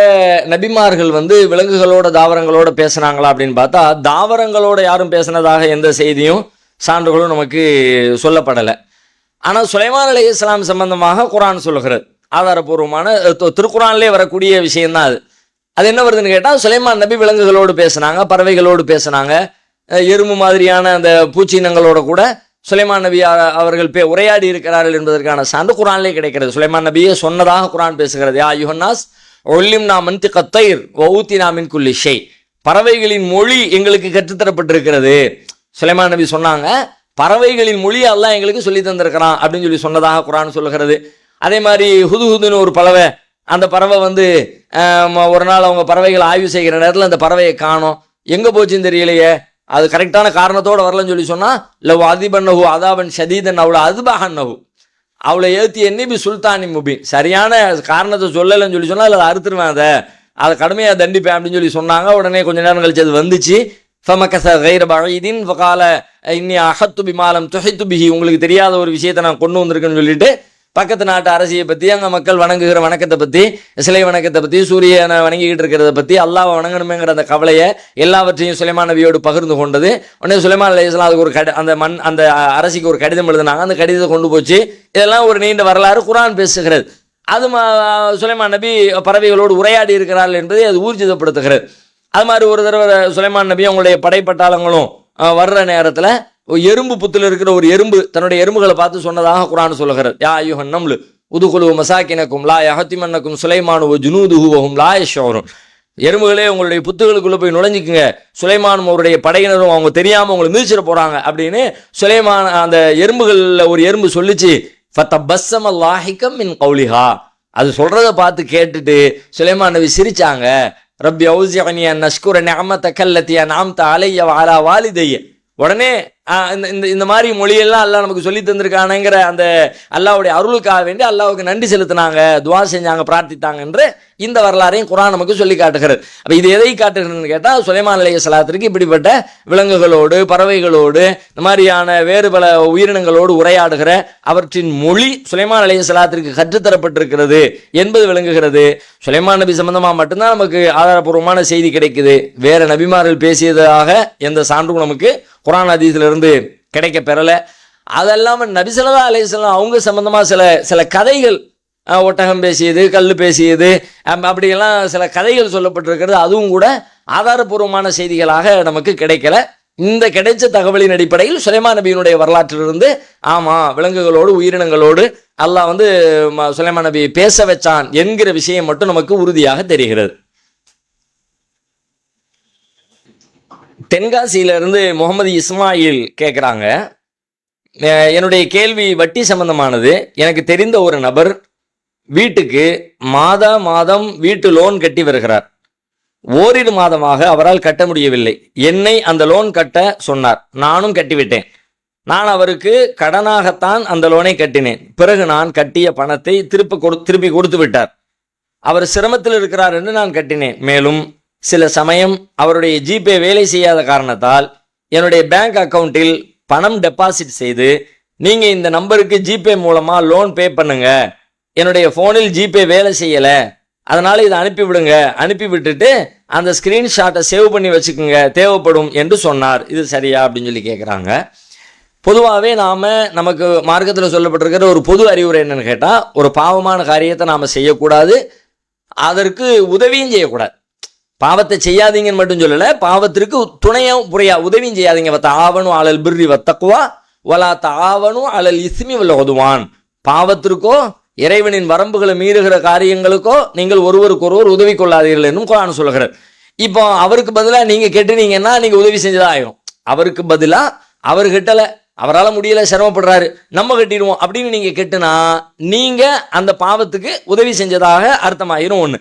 நபிமார்கள் விலங்குகளோட தாவரங்களோட பேசுனாங்களா அப்படின்னு பார்த்தா தாவரங்களோட யாரும் பேசினதாக எந்த செய்தியும் சான்றுகளும் நமக்கு சொல்லப்படலை. ஆனால் சுலைமான் அலைஹிஸ்ஸலாம் சம்பந்தமாக குர்ஆன் சொல்லுகிறது. ஆதாரபூர்வமான திருக்குர்ஆன்லேயே வரக்கூடிய விஷயம்தான் அது. அது என்ன வருதுன்னு கேட்டால் சுலைமான் நபி விலங்குகளோடு பேசினாங்க, பறவைகளோடு பேசினாங்க, எறும்பு மாதிரியான அந்த பூச்சினங்களோட கூட சுலைமான் நபி அவர்கள் உரையாடி இருக்கிறார்கள் என்பதற்கான சான்று குரானிலே கிடைக்கிறது. சுலைமான் நபியே சொன்னதாக குரான் பேசுகிறது. யா யுஹன்னாஸ் ஒல்லிம்னா மன்திக தைர் வஊத்தினா மின் குல்லி ஷை. பறவைகளின் மொழி எங்களுக்கு கற்றுத்தரப்பட்டிருக்கிறது. சுலைமான் நபி சொன்னாங்க, பறவைகளின் மொழி அல்லாஹ் எங்களுக்கு சொல்லி தந்திருக்கிறான் அப்படின்னு சொல்லி சொன்னதாக குரான் சொல்லுகிறது. அதே மாதிரி ஹுதுஹுதுன்னு ஒரு பறவை, அந்த பறவை ஒரு நாள் அவங்க பறவைகள் ஆய்வு செய்கிற நேரத்தில் அந்த பறவையை காணோம், எங்கே போச்சுன்னு தெரியலையே, அது கரெக்டான காரணத்தோடு வரலன்னு சொல்லி சொன்னால் லவ் அதிபன்னஹு அதாபன் ஷதீதன் அவளை அதுபஹன்னஹு, அவளை ஏற்றி எண்ணிபி சுல்தானி முபீன், சரியான காரணத்தை சொல்லலைன்னு சொல்லி சொன்னால் அதை அறுத்துருவேன், அதை கடுமையாக தண்டிப்பேன் அப்படின்னு சொல்லி சொன்னாங்க. உடனே கொஞ்ச நேரம் கழிச்சு அது வந்துச்சு. ஃபமகஸ கைர பஈதின் ஃபகால இன்னி அஹத்து பிமாலம் துஹித்து பிஹி, உங்களுக்கு தெரியாத ஒரு விஷயத்தை நான் கொண்டு வந்திருக்கேன்னு சொல்லிட்டு பக்கத்து நாட்டு அரசியை பற்றி, அங்கே மக்கள் வணங்குகிற வணக்கத்தை பற்றி, சிலை வணக்கத்தை பற்றி, சூரியனை வணங்கிக்கிட்டு இருக்கிறத பற்றி, அல்லாஹ்வை வணங்கணுமேங்கிற அந்த கவலையை எல்லாவற்றையும் சுலைமான் நபியோடு பகிர்ந்து கொண்டது. உடனே சுலைமான் அலைஹிஸ்ஸலாம் அதுக்கு ஒரு அந்த அரசிக்கு ஒரு கடிதம் எழுதினாங்க. அந்த கடிதத்தை கொண்டு போச்சு. இதெல்லாம் ஒரு நீண்ட வரலாறு குரான் பேசுகிறது. அது சுலைமான் நபி பறவைகளோடு உரையாடி இருக்கிறார்கள் என்பதை அது ஊர்ஜிதப்படுத்துகிறது. அது மாதிரி ஒரு தடவை சுலைமான் நபி அவங்களுடைய படைப்பட்டாளங்களும் வர்ற நேரத்தில் எறும்பு புத்தில் இருக்கிற ஒரு எறும்பு தன்னுடைய எறும்புகளை பார்த்து சொன்னதாக குரான் சொல்லுகிறது. யா அய்யுஹன் நம்லு உதுகுலு மசாக்கினக்கும் லா யஹத்திமன்னக்கும் சுலைமானு வ ஜுனூதுஹு வஹும் லா யஷ்ஊரூன். எறும்புகளே உங்களுடைய புத்துகளுக்குள்ளே போய் நுழைஞ்சிக்குங்க, சுலைமானும் அவருடைய படையினரும் அவங்க தெரியாமல் உங்களை மிதிச்சிட போகிறாங்க அப்படின்னு சுலைமான் அந்த எறும்புகளில் ஒரு எறும்பு சொல்லிச்சு. ஃபதபஸ்ஸம லாஹிகம் மின் கௌலிஹா, அது சொல்கிறத பார்த்து கேட்டுட்டு சுலைமான் நபி சிரிச்சாங்க. ரப்பி ஔஸிஅனி அன் அஷ்குர நிஅமதக அல்லதி அன்அம்த அலைய வ அலா வாலிதைய. உடனே இந்த மாதிரி மொழியெல்லாம் அல்லாஹ் நமக்கு சொல்லி தந்திருக்கானுங்கிற அந்த அல்லாஹ்வுடைய அருளுக்காக வேண்டி அல்லாஹ்வுக்கு நன்றி செலுத்தினாங்க, துவா செஞ்சாங்க, பிரார்த்தித்தாங்க என்று இந்த வரலாறையும் குரான் நமக்கு சொல்லி காட்டுகிறது. அப்போ இது எதை காட்டுகிறதுன்னு கேட்டால் சுலைமான் அலைஹிஸ்ஸலாத்திற்கு இப்படிப்பட்ட விலங்குகளோடு பறவைகளோடு இந்த மாதிரியான வேறு பல உயிரினங்களோடு உரையாடுகிற அவற்றின் மொழி சுலைமான் அலைஹிஸ்ஸலாத்திற்கு கற்றுத்தரப்பட்டிருக்கிறது என்பது விளங்குகிறது. சுலைமான் நபி சம்பந்தமாக மட்டும்தான் நமக்கு ஆதாரபூர்வமான செய்தி கிடைக்குது. வேற நபிமார்கள் பேசியதாக எந்த சான்றும் நமக்கு குரான் ஹதீஸிலிருந்து கிடைக்க பெறலை. அதெல்லாமல் நபி ஸல்லல்லாஹு அலைஹி வஸல்லம் அவங்க சம்பந்தமாக சில கதைகள், ஒட்டகம் பேசியது, கல் பேசியது, அப்படியெல்லாம் சில கதைகள் சொல்லப்பட்டிருக்கிறது. அதுவும் கூட ஆதாரபூர்வமான செய்திகளாக நமக்கு கிடைக்கல. இந்த கிடைச்ச தகவலின் அடிப்படையில் சுலைமான் நபியினுடைய வரலாற்றிலிருந்து ஆமாம் விலங்குகளோடு உயிரினங்களோடு அல்லாஹ் சுலைமான் நபி பேச வச்சான் என்கிற விஷயம் மட்டும் நமக்கு உறுதியாக தெரிகிறது. தென்காசியிலிருந்து முகமது இஸ்மாயில் கேட்குறாங்க, என்னுடைய கேள்வி வட்டி சம்பந்தமானது. எனக்கு தெரிந்த ஒரு நபர் வீட்டுக்கு மாதம் வீட்டு லோன் கட்டி வருகிறார். ஓரிரு மாதமாக அவரால் கட்ட முடியவில்லை. என்னை அந்த லோன் கட்ட சொன்னார். நானும் கட்டிவிட்டேன். நான் அவருக்கு கடனாகத்தான் அந்த லோனை கட்டினேன். பிறகு நான் கட்டிய பணத்தை திருப்பி கொடுத்து விட்டார். அவர் சிரமத்தில் இருக்கிறார் என்று நான் கட்டினேன். மேலும் சில சமயம் அவருடைய ஜிபே வேலை செய்யாத காரணத்தால் என்னுடைய பேங்க் அக்கௌண்ட்டில் பணம் டெபாசிட் செய்து, நீங்கள் இந்த நம்பருக்கு ஜிபே மூலமாக லோன் பே பண்ணுங்க, என்னுடைய ஃபோனில் ஜிபே வேலை செய்யலை, அதனால் இதை அனுப்பிவிடுங்க, அனுப்பி விட்டுட்டு அந்த ஸ்க்ரீன்ஷாட்டை சேவ் பண்ணி வச்சுக்கோங்க, தேவைப்படும் என்று சொன்னார். இது சரியா அப்படின்னு சொல்லி கேட்குறாங்க. பொதுவாகவே நமக்கு மார்க்கத்தில் சொல்லப்பட்டிருக்கிற ஒரு பொது அறிவுரை என்னன்னு கேட்டால், ஒரு பாவமான காரியத்தை நாம் செய்யக்கூடாது, அதற்கு உதவியும் செய்யக்கூடாது. பாவத்தை செய்யாதீங்கன்னு மட்டும் சொல்லலை, பாவத்திற்கு துணையும் உதவியும் செய்யாதீங்க. தாவணும் அலல் பிர்ரி வத்தக்குவா வலா தாவணும் அலல் இஸ்மி வல் உதுவான். பாவத்திற்கோ இறைவனின் வரம்புகளை மீறுகிற காரியங்களுக்கோ நீங்கள் ஒருவருக்கொருவர் உதவி கொள்ளாதீர்கள் என்றும் குர்ஆன் சொல்கிறது. இப்போ அவருக்கு பதிலாக நீங்கள் கெட்டுனீங்கன்னா நீங்கள் உதவி செஞ்சதாக ஆயிரும். அவருக்கு பதிலாக அவர் கெட்டலை, அவரால் முடியலை, சிரமப்படுறாரு, நம்ம கட்டிடுவோம் அப்படின்னு நீங்கள் கெட்டுனா நீங்கள் அந்த பாவத்துக்கு உதவி செஞ்சதாக அர்த்தமாயிரும் ஒன்று.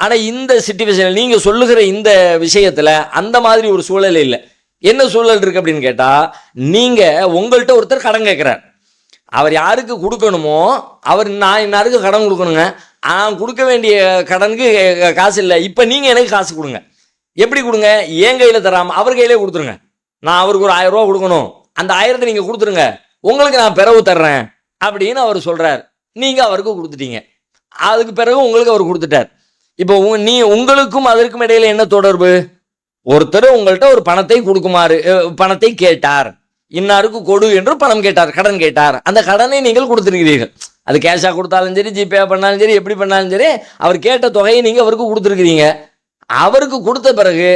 ஆனால் இந்த சிச்சுவேஷனில் நீங்கள் சொல்லுகிற இந்த விஷயத்தில் அந்த மாதிரி ஒரு சூழல் இல்லை. என்ன சூழல் இருக்குது அப்படின்னு கேட்டால், நீங்கள் உங்கள்கிட்ட ஒருத்தர் கடன் கேட்குறார். அவர் யாருக்கு கொடுக்கணுமோ அவர் நான் இன்னாருக்கு கடன் கொடுக்கணுங்க, நான் கொடுக்க வேண்டிய கடனுக்கு காசு இல்லை, இப்போ நீங்கள் எனக்கு காசு கொடுங்க. எப்படி கொடுங்க? என் கையில் தராமல் அவர் கையிலே கொடுத்துருங்க. நான் அவருக்கு ஒரு 1000 ரூபா கொடுக்கணும், அந்த 1000 நீங்கள் கொடுத்துருங்க, உங்களுக்கு நான் பிறகு தர்றேன் அப்படின்னு அவர் சொல்கிறார். நீங்கள் அவருக்கு கொடுத்துட்டீங்க. அதுக்கு பிறகு உங்களுக்கு அவர் கொடுத்துட்டார். இப்போ உங்களுக்கும் அதற்கும் இடையில என்ன தொடர்பு? ஒருத்தர் உங்கள்கிட்ட ஒரு பணத்தை கேட்டார், இன்னாருக்கு கொடு என்று பணம் கேட்டார், கடன் கேட்டார். அந்த கடனை நீங்கள் கொடுத்துருக்கிறீர்கள். அது கேஷாக கொடுத்தாலும் சரி, ஜிபே பண்ணாலும் சரி, எப்படி பண்ணாலும் சரி, அவர் கேட்ட தொகையை நீங்கள் அவருக்கு கொடுத்துருக்கிறீங்க. அவருக்கு கொடுத்த பிறகு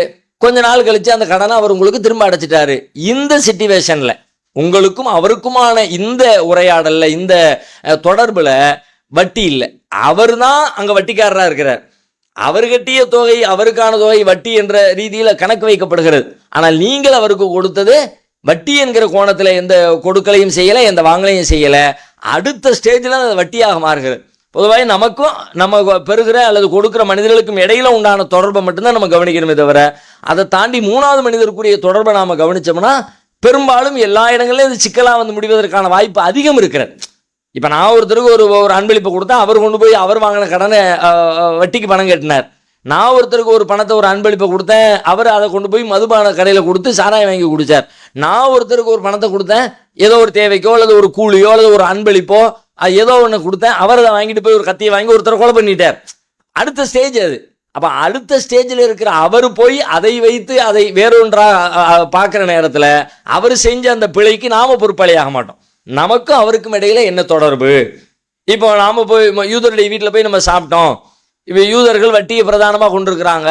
கொஞ்ச நாள் கழிச்சு அந்த கடனை அவர் உங்களுக்கு திரும்ப அடைச்சிட்டாரு. இந்த சிச்சுவேஷன்ல உங்களுக்கும் அவருக்குமான இந்த உரையாடல்ல, இந்த தொடர்புல வட்டி இல்லை. அவர் தான் அங்க வட்டிக்காரரா இருக்கிறார். அவர் கட்டிய தொகை, அவருக்கான தொகை வட்டி என்ற ரீதியில கணக்கு வைக்கப்படுகிறது. ஆனால் நீங்கள் அவருக்கு கொடுத்தது வட்டி என்கிற கோணத்துல எந்த கொடுக்கலையும் செய்யல, எந்த வாங்கலையும் செய்யல. அடுத்த ஸ்டேஜ்ல அது வட்டியாக மாறுகிறது. பொதுவாக நமக்கும் நம்ம பெறுகிற அல்லது கொடுக்கிற மனிதர்களுக்கும் இடையில உண்டான தொடர்பை மட்டும்தான் நம்ம கவனிக்கணுமே தவிர, அதை தாண்டி மூணாவது மனிதருக்குரிய தொடர்பை நாம கவனிச்சோம்னா பெரும்பாலும் எல்லா இடங்களிலும் இது சிக்கலா வந்து முடிவதற்கான வாய்ப்பு அதிகம் இருக்கிறது. இப்ப நான் ஒருத்தருக்கு ஒரு அன்பளிப்பை கொடுத்தா அவர் கொண்டு போய் அவர் வாங்கின கடனை வட்டிக்கு பணம் கட்டினார். நான் ஒருத்தருக்கு ஒரு பணத்தை ஒரு அன்பளிப்பை கொடுத்தேன், அவர் அதை கொண்டு போய் மதுபான கடையில் கொடுத்து சாராயம் வாங்கி குடிச்சார். நான் ஒருத்தருக்கு ஒரு பணத்தை கொடுத்தேன், ஏதோ ஒரு தேவைக்கோ அல்லது ஒரு கூலியோ அல்லது ஒரு அன்பளிப்போ ஏதோ ஒன்று கொடுத்தேன், அவர் அதை வாங்கிட்டு போய் ஒரு கத்தியை வாங்கி ஒருத்தரை கொலை பண்ணிட்டார். அடுத்த ஸ்டேஜ் அது. அப்ப அடுத்த ஸ்டேஜில் இருக்கிற அவர் போய் அதை வைத்து அதை வேறொன்றாக பார்க்குற நேரத்தில் அவர் செஞ்ச அந்த பிழைக்கு நாம பொறுப்பாளியாக மாட்டோம். நமக்கும் அவருக்கும் இடையில என்ன தொடர்பு? இப்போ நாம போய் யூதருடைய வீட்டில் போய் நம்ம சாப்பிட்டோம். இப்போ யூதர்கள் வட்டியை பிரதானமாக கொண்டிருக்கிறாங்க.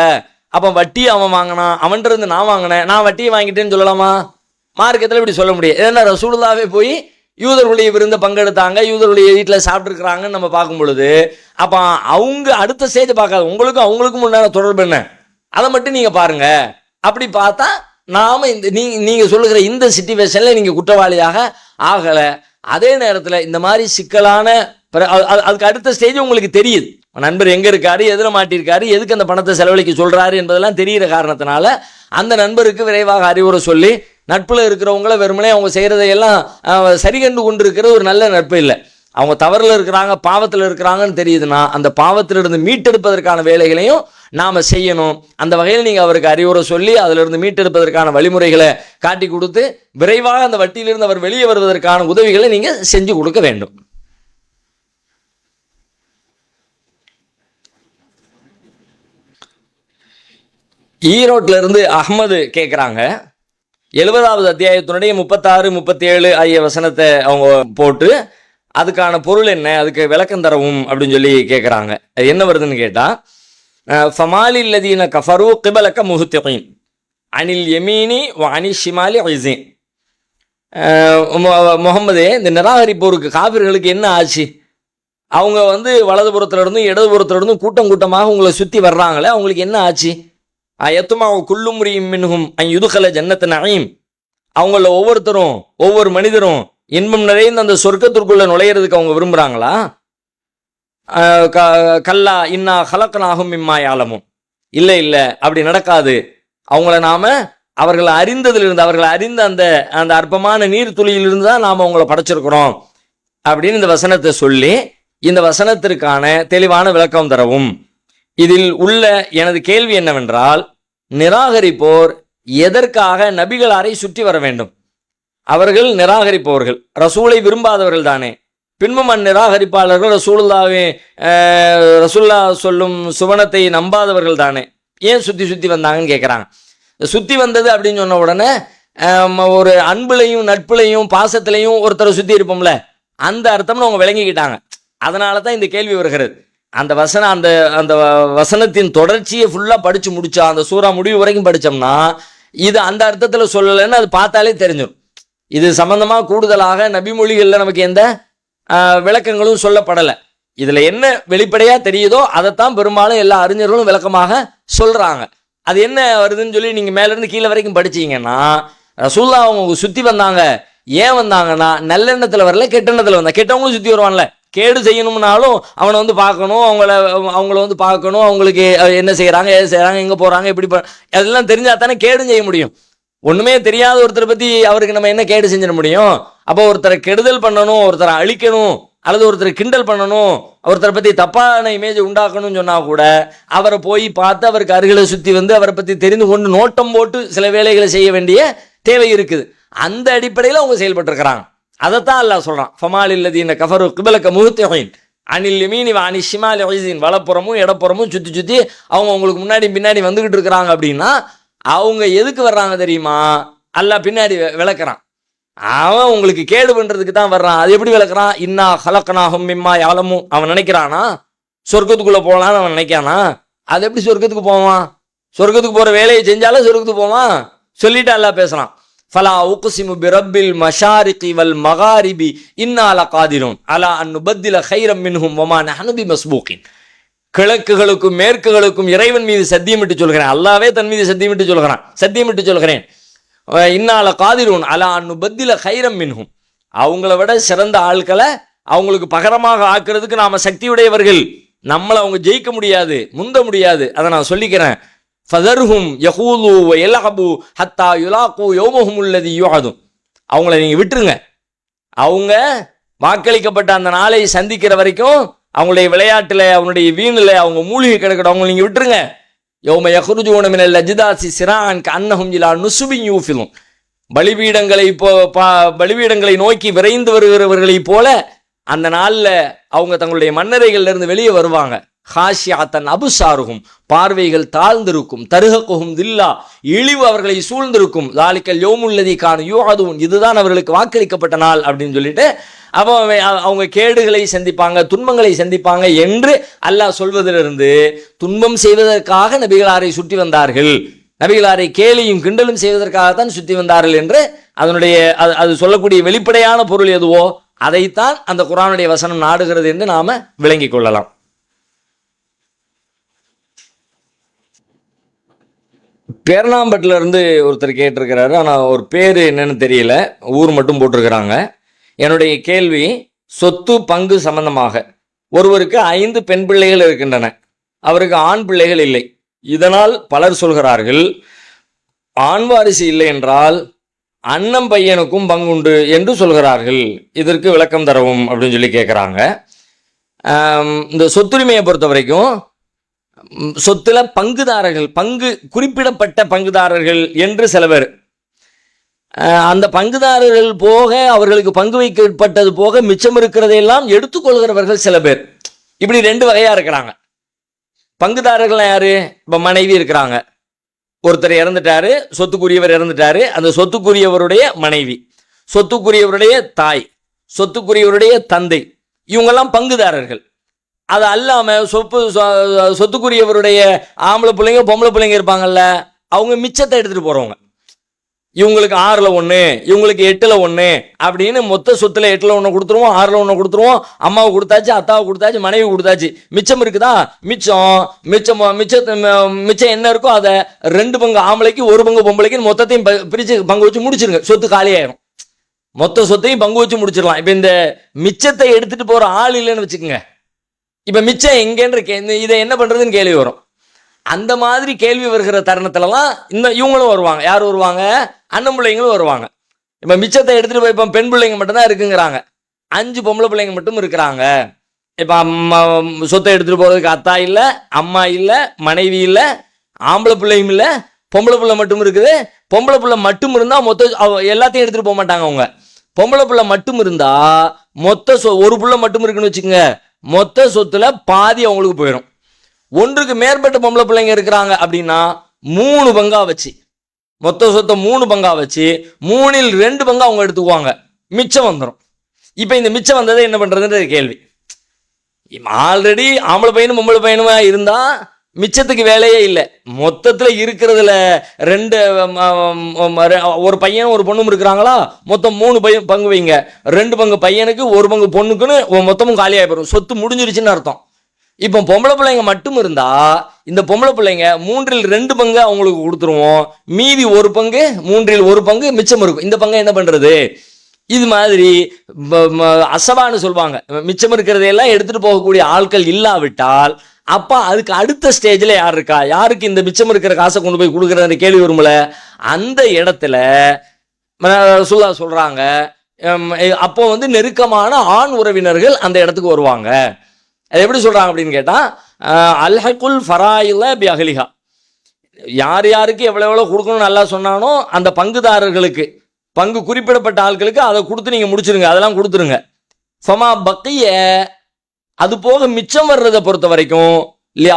அப்போ வட்டி அவன் வாங்கினான், அவன்கிட்ட இருந்து நான் வாங்கினேன், நான் வட்டியை வாங்கிட்டேன்னு சொல்லலாமா? மார்க்கத்தில் இப்படி சொல்ல முடியாது. ஏன்னா ரசூலுல்லாவே போய் யூதர்களுடைய விருந்த பங்கெடுத்தாங்க, யூதர்களுடைய வீட்டில் சாப்பிட்டுருக்குறாங்கன்னு நம்ம பார்க்கும் பொழுது, அப்போ அவங்க அடுத்த ஸ்டேஜை பார்க்காது. உங்களுக்கும் அவங்களுக்கும் உண்டான தொடர்பு என்ன, அதை மட்டும் நீங்கள் பாருங்க. அப்படி பார்த்தா நாம இந்த நீங்க சொல்லுகிற இந்த சிச்சுவேஷன்ல நீங்க குற்றவாளியாக ஆகல. அதே நேரத்தில் இந்த மாதிரி சிக்கலான அதுக்கு அடுத்த ஸ்டேஜ் உங்களுக்கு தெரியுது. நண்பர் எங்க இருக்காரு, எதிர மாட்டிருக்காரு, எதுக்கு அந்த பணத்தை செலவழிக்க சொல்றாரு என்பதெல்லாம் தெரிகிற காரணத்தினால அந்த நண்பருக்கு விரைவாக அறிவுரை சொல்லி, நட்புல இருக்கிறவங்கள வெறுமனே அவங்க செய்யறதையெல்லாம் சரி கண்டு கொண்டு இருக்கிறது ஒரு நல்ல நட்பு இல்லை. அவங்க தவறுல இருக்கிறாங்க, பாவத்தில் இருக்கிறாங்கன்னு தெரியுதுன்னா அந்த பாவத்திலிருந்து மீட்டெடுப்பதற்கான வேலைகளையும் நாம செய்யணும். அந்த வகையில் நீங்க அவருக்கு அறிவுரை சொல்லி அதிலிருந்து மீட்டெடுப்பதற்கான வழிமுறைகளை காட்டி கொடுத்து விரைவாக அந்த வட்டியிலிருந்து அவர் வெளியே வருவதற்கான உதவிகளை நீங்க செஞ்சு கொடுக்க வேண்டும். ஈரோட்ல இருந்து அஹ்மது கேட்குறாங்க, 70வது அத்தியாயத்தினுடைய 36, 37 ஆகிய வசனத்தை அவங்க போட்டு அதுக்கான பொருள் என்ன, அதுக்கு விளக்கம் தரவும் அப்படின்னு சொல்லி கேட்குறாங்க. அது என்ன வருதுன்னு கேட்டால், ஃபமாலில் லதீன கஃபரு கிபலக்க முஹ்திகீன் அனில் யமீனி வ அனி ஷிமாலி ஐஸீன். முகமதே, இந்த நிராகரிப்போருக்கு காபிர்களுக்கு என்ன ஆச்சு? அவங்க வந்து வலதுபுறத்துல இருந்தும் இடதுபுறத்துல இருந்தும் கூட்டம் கூட்டமாக உங்களை சுற்றி வர்றாங்களே, அவங்களுக்கு என்ன ஆச்சு? எத்துமா குல்லுமுரியும் மின்ஹும் யுதுகல ஜன்னத்து நயீம். அவங்கள ஒவ்வொருத்தரும் ஒவ்வொரு மனிதரும் இன்பம் நிறைந்த அந்த சொர்க்கத்திற்குள்ள நுழையிறதுக்கு அவங்க விரும்புகிறாங்களா? கல்லா இன்னா ஹலக்கனாகும் இம்மா யாலமும். இல்லை இல்லை, அப்படி நடக்காது. அவங்கள நாம அவர்களை அறிந்ததிலிருந்து, அவர்களை அறிந்த அந்த அந்த அற்பமான நீர் துளியிலிருந்து தான் நாம் அவங்கள படைச்சிருக்கிறோம் அப்படின்னு இந்த வசனத்தை சொல்லி இந்த வசனத்திற்கான தெளிவான விளக்கம் தரவும். இதில் உள்ள எனது கேள்வி என்னவென்றால், நிராகரிப்போர் எதற்காக நபிகளாரை சுற்றி வர வேண்டும்? அவர்கள் நிராகரிப்பவர்கள், ரசூலை விரும்பாதவர்கள் தானே. பின்பும் அந்நிராகரிப்பாளர்கள் ரசூல்லா சொல்லும் சுவனத்தை நம்பாதவர்கள் தானே. ஏன் சுற்றி சுற்றி வந்தாங்கன்னு கேட்குறாங்க. சுற்றி வந்தது அப்படின்னு சொன்ன உடனே ஒரு அன்புலையும் நட்புலையும் பாசத்திலையும் ஒருத்தரை சுற்றி இருப்போம்ல, அந்த அர்த்தம்னு அவங்க விளங்கிக்கிட்டாங்க. அதனால தான் இந்த கேள்வி வருகிறது. அந்த அந்த வசனத்தின் தொடர்ச்சியை ஃபுல்லாக படித்து முடிச்சா, அந்த சூறா முடிவு வரைக்கும் படித்தோம்னா இது அந்த அர்த்தத்தில் சொல்லலைன்னு அது பார்த்தாலே தெரிஞ்சிடும். இது சம்பந்தமாக கூடுதலாக நபிமொழிகளில் நமக்கு எந்த விளக்கங்களும் சொல்லப்படலை. இதில் என்ன வெளிப்படையாக தெரியுதோ அதைத்தான் பெரும்பாலும் எல்லா அறிஞர்களும் விளக்கமாக சொல்கிறாங்க. அது என்ன வருதுன்னு சொல்லி நீங்கள் மேலேருந்து கீழே வரைக்கும் படிச்சீங்கன்னா, ரசூல்லா அவங்க சுற்றி வந்தாங்க. ஏன் வந்தாங்கன்னா நல்லெண்ணத்தில் வரல, கெட்டெண்ணத்தில் வந்தாங்க. கெட்டவங்களும் சுற்றி வருவான்ல, கேடு செய்யணும்னாலும் அவனை வந்து பார்க்கணும், அவங்கள வந்து பார்க்கணும், அவங்களுக்கு என்ன செய்கிறாங்க, எது செய்கிறாங்க, எங்கே போகிறாங்க, எப்படி அதெல்லாம் தெரிஞ்சால் தானே கேடும் செய்ய முடியும். ஒன்றுமே தெரியாத ஒருத்தரை பற்றி அவருக்கு நம்ம என்ன கேடு செஞ்சிட முடியும்? அப்போ ஒருத்தரை கெடுதல் பண்ணணும், ஒருத்தரை அழிக்கணும், அல்லது ஒருத்தரை கிண்டல் பண்ணணும், ஒருத்தரை பற்றி தப்பான இமேஜ் உண்டாக்கணும்னு சொன்னால் கூட அவரை போய் பார்த்து அவருக்கு அருகில சுற்றி வந்து அவரை பற்றி தெரிந்து கொண்டு நோட்டம் போட்டு சில வேலைகளை செய்ய வேண்டிய தேவை இருக்குது. அந்த அடிப்படையில் அவங்க செயல்பட்டுருக்கிறாங்க. அதைத்தான் அல்லாஹ் சொல்கிறான், ஃபமாலில் லதீன கஃபரு கிபலக்க முஹ்திகீன் அனில் யமீனி வ அனி ஷிமாலி ஐஸீன். வலப்புறமும் இடப்புறமும் சுற்றி சுற்றி அவங்க உங்களுக்கு முன்னாடி பின்னாடி வந்துக்கிட்டு இருக்கிறாங்க. அப்படின்னா அவங்க எதுக்கு வர்றாங்க தெரியுமா? அல்லாஹ் பின்னாடி விளக்குறான். அவன் உங்களுக்கு கேடு பண்றதுக்கு தான் வர்றான். அது எப்படி விளக்குறான்? இன்னா ஹலக்கனாகும் மிம்மா யாலமும். அவன் நினைக்கிறானா சொர்க்கத்துக்குள்ள போகலான்னு அவன் நினைக்கானா? அது எப்படி சொர்க்கத்துக்கு போவான்? சொர்க்கத்துக்கு போகிற வேலையை செஞ்சாலும் சொர்க்கத்துக்கு போவான் சொல்லிட்டு அல்லாஹ் பேசலாம். ஃபலா உக்ஸிமு பிரப்பில் மஷாரிகி வல் மகாரிபி இன்னா லகாதிரூன் அலா அன் நுபத்தில கைரம் மின்ஹும் வமா நஹ்னு பிமஸ்பூகின். கிழக்குகளுக்கும் மேற்குகளுக்கும் இறைவன் மீது சத்தியமிட்டு சொல்கிறேன், அல்லாவே தன் மீது சத்தியமிட்டு சொல்கிறேன் இன்னா லகாதிரூன் அலா அன் நுபத்தில கைரம் மின்ஹும். அவங்கள விட சிறந்த ஆட்களை அவங்களுக்கு பகரமாக ஆக்குறதுக்கு நாம சக்தியுடையவர்கள். நம்மளை அவங்க ஜெயிக்க முடியாது, முந்த முடியாது. அதை நான் சொல்லிக்கிறேன். ஃபதர்ஹும் யகூலு வ யல்அபு ஹத்தா யுலாகு யௌமஹும் அல்லதி யுஅதுன். அவங்கள நீங்க விட்டுருங்க. அவங்க வாக்களிக்கப்பட்ட அந்த நாளை சந்திக்கிற வரைக்கும் அவங்களுடைய விளையாட்டுல, அவங்களுடைய வீணில் அவங்க மூழ்கி கிடக்கணும். அவங்க நீங்க விட்டுருங்க. யௌம யஹ்ருஜூன மினல் அஜ்தாசி சிராஅன் கஅன்னஹும் இலா நுஸ்பின் யூஃபிலூன். பலிபீடங்களை நோக்கி விரைந்து வருகிறவர்களைப் போல அந்த நாள்ல அவங்க தங்களுடைய மன்னரைகள்ல இருந்து வெளியே வருவாங்க. ஹாஷியாத்தன் அபுசாருகும், பார்வைகள் தாழ்ந்திருக்கும். தருஹகுஹும் தில்லா, இழிவு அவர்களை சூழ்ந்திருக்கும். லாலிக்கல் யௌமுல்லதி கானு யூஅதுன், இதுதான் அவர்களுக்கு வாக்களிக்கப்பட்ட நாள் அப்படின்னு சொல்லிட்டு அப்போ அவங்க கேடுகளை சந்திப்பாங்க, துன்பங்களை சந்திப்பாங்க என்று அல்லாஹ் சொல்வதிலிருந்து துன்பம் செய்வதற்காக நபிகளாரை சுற்றி வந்தார்கள், நபிகளாரை கேலியும் கிண்டலும் செய்வதற்காகத்தான் சுற்றி வந்தார்கள் என்று அதனுடைய அது சொல்லக்கூடிய வெளிப்படையான பொருள் எதுவோ அதைத்தான் அந்த குர்ஆனுடைய வசனம் நாடுகிறது என்று நாம விளங்கிக் கொள்ளலாம். பேர்ணாம்பட்டில் இருந்து ஒருத்தர் கேட்டிருக்கிறாரு, ஆனால் ஒரு பேர் என்னன்னு தெரியல, ஊர் மட்டும் போட்டிருக்கிறாங்க. என்னுடைய கேள்வி சொத்து பங்கு சம்பந்தமாக. ஒருவருக்கு 5 பெண் பிள்ளைகள் இருக்கின்றன, அவருக்கு ஆண் பிள்ளைகள் இல்லை. இதனால் பலர் சொல்கிறார்கள் ஆண் வாரிசு இல்லை என்றால் அண்ணன் பையனுக்கும் பங்குண்டு என்று சொல்கிறார்கள். இதற்கு விளக்கம் தரவும் அப்படின்னு சொல்லி கேட்குறாங்க. இந்த சொத்துரிமையை பொறுத்த வரைக்கும் சொத்துல பங்குதாரர்கள், பங்கு குறிப்பிடப்பட்ட பங்குதாரர்கள் என்று சில பேர், அந்த பங்குதாரர்கள் போக அவர்களுக்கு பங்கு வைக்கப்பட்டது போக மிச்சம் இருக்கிறதையெல்லாம் எடுத்துக்கொள்கிறவர்கள் சில பேர். இப்படி 2 வகையா இருக்கிறாங்க. பங்குதாரர்கள் யாரு? இப்ப மனைவி இருக்கிறாங்க, ஒருத்தர் இறந்துட்டாரு, சொத்துக்குரியவர் இறந்துட்டாரு, அந்த சொத்துக்குரியவருடைய மனைவி, சொத்துக்குரியவருடைய தாய், சொத்துக்குரியவருடைய தந்தை, இவங்கெல்லாம் பங்குதாரர்கள். அது அல்லாம சொத்துக்குரியவருடைய ஆம்பளை பிள்ளைங்க பொம்பளை பிள்ளைங்க இருப்பாங்கல்ல, அவங்க மிச்சத்தை எடுத்துட்டு போறவங்க. இவங்களுக்கு 6ல் 1, இவங்களுக்கு 8ல் 1 அப்படின்னு மொத்த சொத்துல 8ல் 1 கொடுத்துருவோம், 6ல் 1 கொடுத்துருவோம். அம்மாவை கொடுத்தாச்சு, அத்தாவை கொடுத்தாச்சு, மனைவி கொடுத்தாச்சு. மிச்சம் இருக்குதா? மிச்சம் என்ன இருக்கோ அதை 2 பங்கு ஆம்பளைக்கு 1 பங்கு பொம்பளைக்கு மொத்தத்தையும் பிரிச்சு பங்கு வச்சு முடிச்சிருங்க. சொத்து காலியாயிரும், மொத்த சொத்தையும் பங்கு வச்சு முடிச்சிடலாம். இப்ப இந்த மிச்சத்தை எடுத்துட்டு போற ஆள் இல்லைன்னு வச்சுக்கோங்க. இப்ப மிச்சம் எங்கன்ற இதை என்ன பண்றதுன்னு கேள்வி வரும். அந்த மாதிரி கேள்வி வருகிற தருணத்துலலாம் இவங்களும் வருவாங்க. யார் வருவாங்க? அண்ணன் பிள்ளைங்களும் வருவாங்க. இப்ப மிச்சத்தை எடுத்துட்டு போய் இப்ப பெண் பிள்ளைங்க மட்டும்தான் இருக்குங்கிறாங்க, 5 பொம்பளை பிள்ளைங்க மட்டும் இருக்கிறாங்க. இப்ப சொத்தை எடுத்துட்டு போறதுக்கு அத்தா இல்ல, அம்மா இல்ல, மனைவி இல்ல, ஆம்பளை பிள்ளையும் இல்ல, பொம்பளை பிள்ளை மட்டும் இருக்குது. பொம்பளை பிள்ளை மட்டும் இருந்தா மொத்த எல்லாத்தையும் எடுத்துட்டு போக மாட்டாங்க அவங்க. பொம்பளை பிள்ளை மட்டும் இருந்தா மொத்த ஒரு பிள்ளை மட்டும் இருக்குன்னு வச்சுக்கோங்க, மொத்த சொத்துல பாதி அவங்களுக்கு போயிடும். ஒன்றுக்கு மேற்பட்ட பொம்பளை பிள்ளைங்க இருக்கிறாங்க அப்படின்னா 3 பங்கா வச்சு, மொத்த சொத்தை 3 பங்கா வச்சு 3ல் 2 பங்கா அவங்க எடுத்துக்குவாங்க, மிச்சம் வந்துடும். இப்ப இந்த மிச்சம் வந்ததை என்ன பண்றதுன்ற கேள்வி. ஆல்ரெடி ஆம்பளை பையனும் பொம்பளை பையனுமா இருந்தா மிச்சத்துக்கு வேலையே இல்லை. மொத்தத்துல இருக்கிறதுல 2 ஒரு பையனும் ஒரு பொண்ணும் இருக்கிறாங்களா, மொத்தம் 3 பங்கு வைங்க. 2 பங்கு பையனுக்கு, 1 பங்கு பொண்ணுக்குன்னு மொத்தமும் காலியாகி போயிடும், சொத்து முடிஞ்சிருச்சுன்னு அர்த்தம். இப்போ பொம்பளை பிள்ளைங்க மட்டும் இருந்தா இந்த பொம்பளை பிள்ளைங்க 3ல் 2 பங்கு அவங்களுக்கு கொடுத்துருவோம், மீதி 1 பங்கு, 3ல் 1 பங்கு மிச்சம் இருக்கும். இந்த பங்கை என்ன பண்றது? இது மாதிரி அசபான்னு சொல்லுவாங்க. மிச்சம் இருக்கிறதையெல்லாம் எடுத்துட்டு போகக்கூடிய ஆட்கள் இல்லாவிட்டால் அப்ப அதுக்கு அடுத்த ஸ்டேஜ்ல யார் இருக்கா, யாருக்கு இந்த மிச்சம் இருக்கிற காசை கொண்டு போய் கொடுக்குற கேள்வி வரும்ல. அந்த இடத்துல ரசூலுல்லாஹ் சொல்றாங்க, அப்போ நெருக்கமான ஆண் உறவினர்கள் அந்த இடத்துக்கு வருவாங்க. அது எப்படி சொல்றாங்க அப்படின்னு கேட்டா, அல்ஹகுல் ஃபராயில பி அஹ்லிஹா, யார் யாருக்கு எவ்வளவு கொடுக்கணும்னு நல்லா சொன்னானோ அந்த பங்குதாரர்களுக்கு, பங்கு குறிப்பிடப்பட்ட ஆட்களுக்கு அதை கொடுத்து நீங்க முடிச்சிருங்க, அதெல்லாம் கொடுத்துருங்க. ஃபமா பக்கிய, அது போக மிச்சம் வர்றதை பொறுத்த வரைக்கும்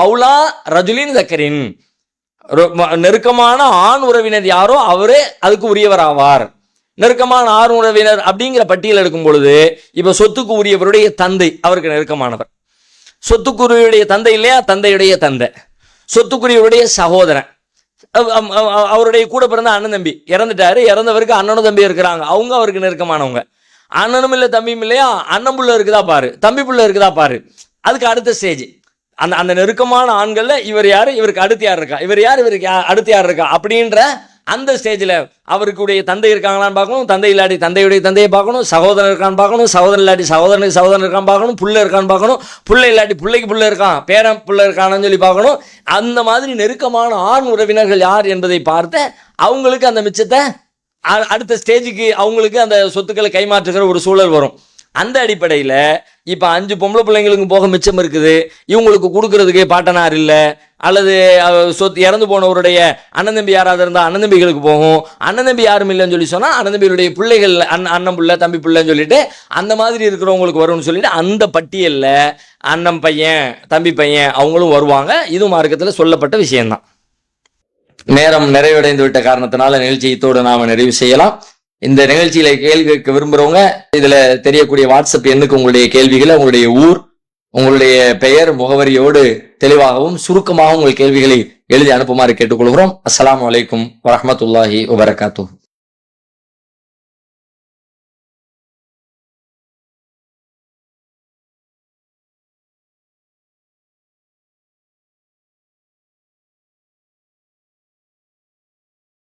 அவுலா ரஜுலின் தக்கரின், நெருக்கமான ஆண் உறவினர் யாரோ அவரே அதுக்கு உரியவர் ஆவார். நெருக்கமான ஆண் உறவினர் அப்படிங்கிற பட்டியல் எடுக்கும் பொழுது இப்ப சொத்துக்கு உரியவருடைய தந்தை அவருக்கு நெருக்கமானவர், சொத்துக்குரியவருடைய தந்தை இல்லையா, தந்தையுடைய தந்தை, சொத்துக்குரியவருடைய சகோதரன், அவருடைய கூட பிறந்த அண்ணன் தம்பி இறந்துட்டாரு, இறந்தவருக்கு அண்ணனும் தம்பி இருக்கிறாங்க, அவங்க அவருக்கு நெருக்கமானவங்க. அண்ணனும் இல்லை தம்பியும் இல்லையா, அண்ணன் புள்ள இருக்குதா பாரு, தம்பி புள்ள இருக்குதா பாரு. அதுக்கு அடுத்த ஸ்டேஜ் அந்த அந்த நெருக்கமான ஆண்கள்ல இவர் யாரு, இவருக்கு அடுத்து யார் இருக்கா, இவர் யார், இவருக்கு அடுத்து யார் இருக்கா அப்படின்ற அந்த ஸ்டேஜில் அவருக்குடைய தந்தை இருக்காங்களான்னு பார்க்கணும், தந்தை இல்லாட்டி தந்தையுடைய தந்தையை பார்க்கணும், சகோதரன் இருக்கான்னு பார்க்கணும், சகோதரன் இல்லாட்டி சகோதரனுக்கு சகோதரன் இருக்கான்னு பார்க்கணும், புள்ள இருக்கான்னு பார்க்கணும், புள்ள இல்லாட்டி பிள்ளைக்கு புள்ள இருக்கான், பேரன் புள்ள இருக்கான்னு சொல்லி பார்க்கணும். அந்த மாதிரி நெருக்கமான ஆண் உறவினர்கள் யார் என்பதை பார்த்து அவங்களுக்கு அந்த மிச்சத்தை அடுத்த ஸ்டேஜுக்கு அவங்களுக்கு அந்த சொத்துக்களை கைமாற்றுகிற ஒரு சூழல் வரும். அந்த அடிப்படையில் இப்போ 5 பொம்பளை பிள்ளைங்களுக்கு போக மிச்சம் இருக்குது, இவங்களுக்கு கொடுக்கறதுக்கு பாட்டனார் இல்லை, அல்லது சொத்து இறந்து போனவருடைய அண்ணன் தம்பி யாராவது இருந்தால் அண்ணன் தம்பிகளுக்கு போகும், அண்ணன் தம்பி யாரும் இல்லைன்னு சொல்லி சொன்னால் அண்ணன் தம்பிகளுடைய பிள்ளைகள் அண்ணன் பிள்ளை தம்பி பிள்ளைன்னு சொல்லிட்டு அந்த மாதிரி இருக்கிறவங்களுக்கு வரும்னு சொல்லிட்டு அந்த பட்டியலில் அண்ணன் பையன் தம்பி பையன் அவங்களும் வருவாங்க. இது மார்க்கத்தில் சொல்லப்பட்ட விஷயம்தான். நேரம் நிறைவடைந்து விட்ட காரணத்தினால நிகழ்ச்சியத்தோடு நாம நிறைவு செய்யலாம். இந்த நிகழ்ச்சியில கேள்வி கேட்க விரும்புறவங்க இதுல தெரியக்கூடிய வாட்ஸ்அப் எண்ணுக்கு உங்களுடைய கேள்விகளை, உங்களுடைய ஊர், உங்களுடைய பெயர், முகவரியோடு தெளிவாகவும் சுருக்கமாகவும் உங்கள் கேள்விகளை எழுதி அனுப்புமாறு கேட்டுக்கொள்கிறோம். அஸ்ஸலாமு அலைக்கும் வரஹ்மத்துல்லாஹி வபரகாத்துஹு.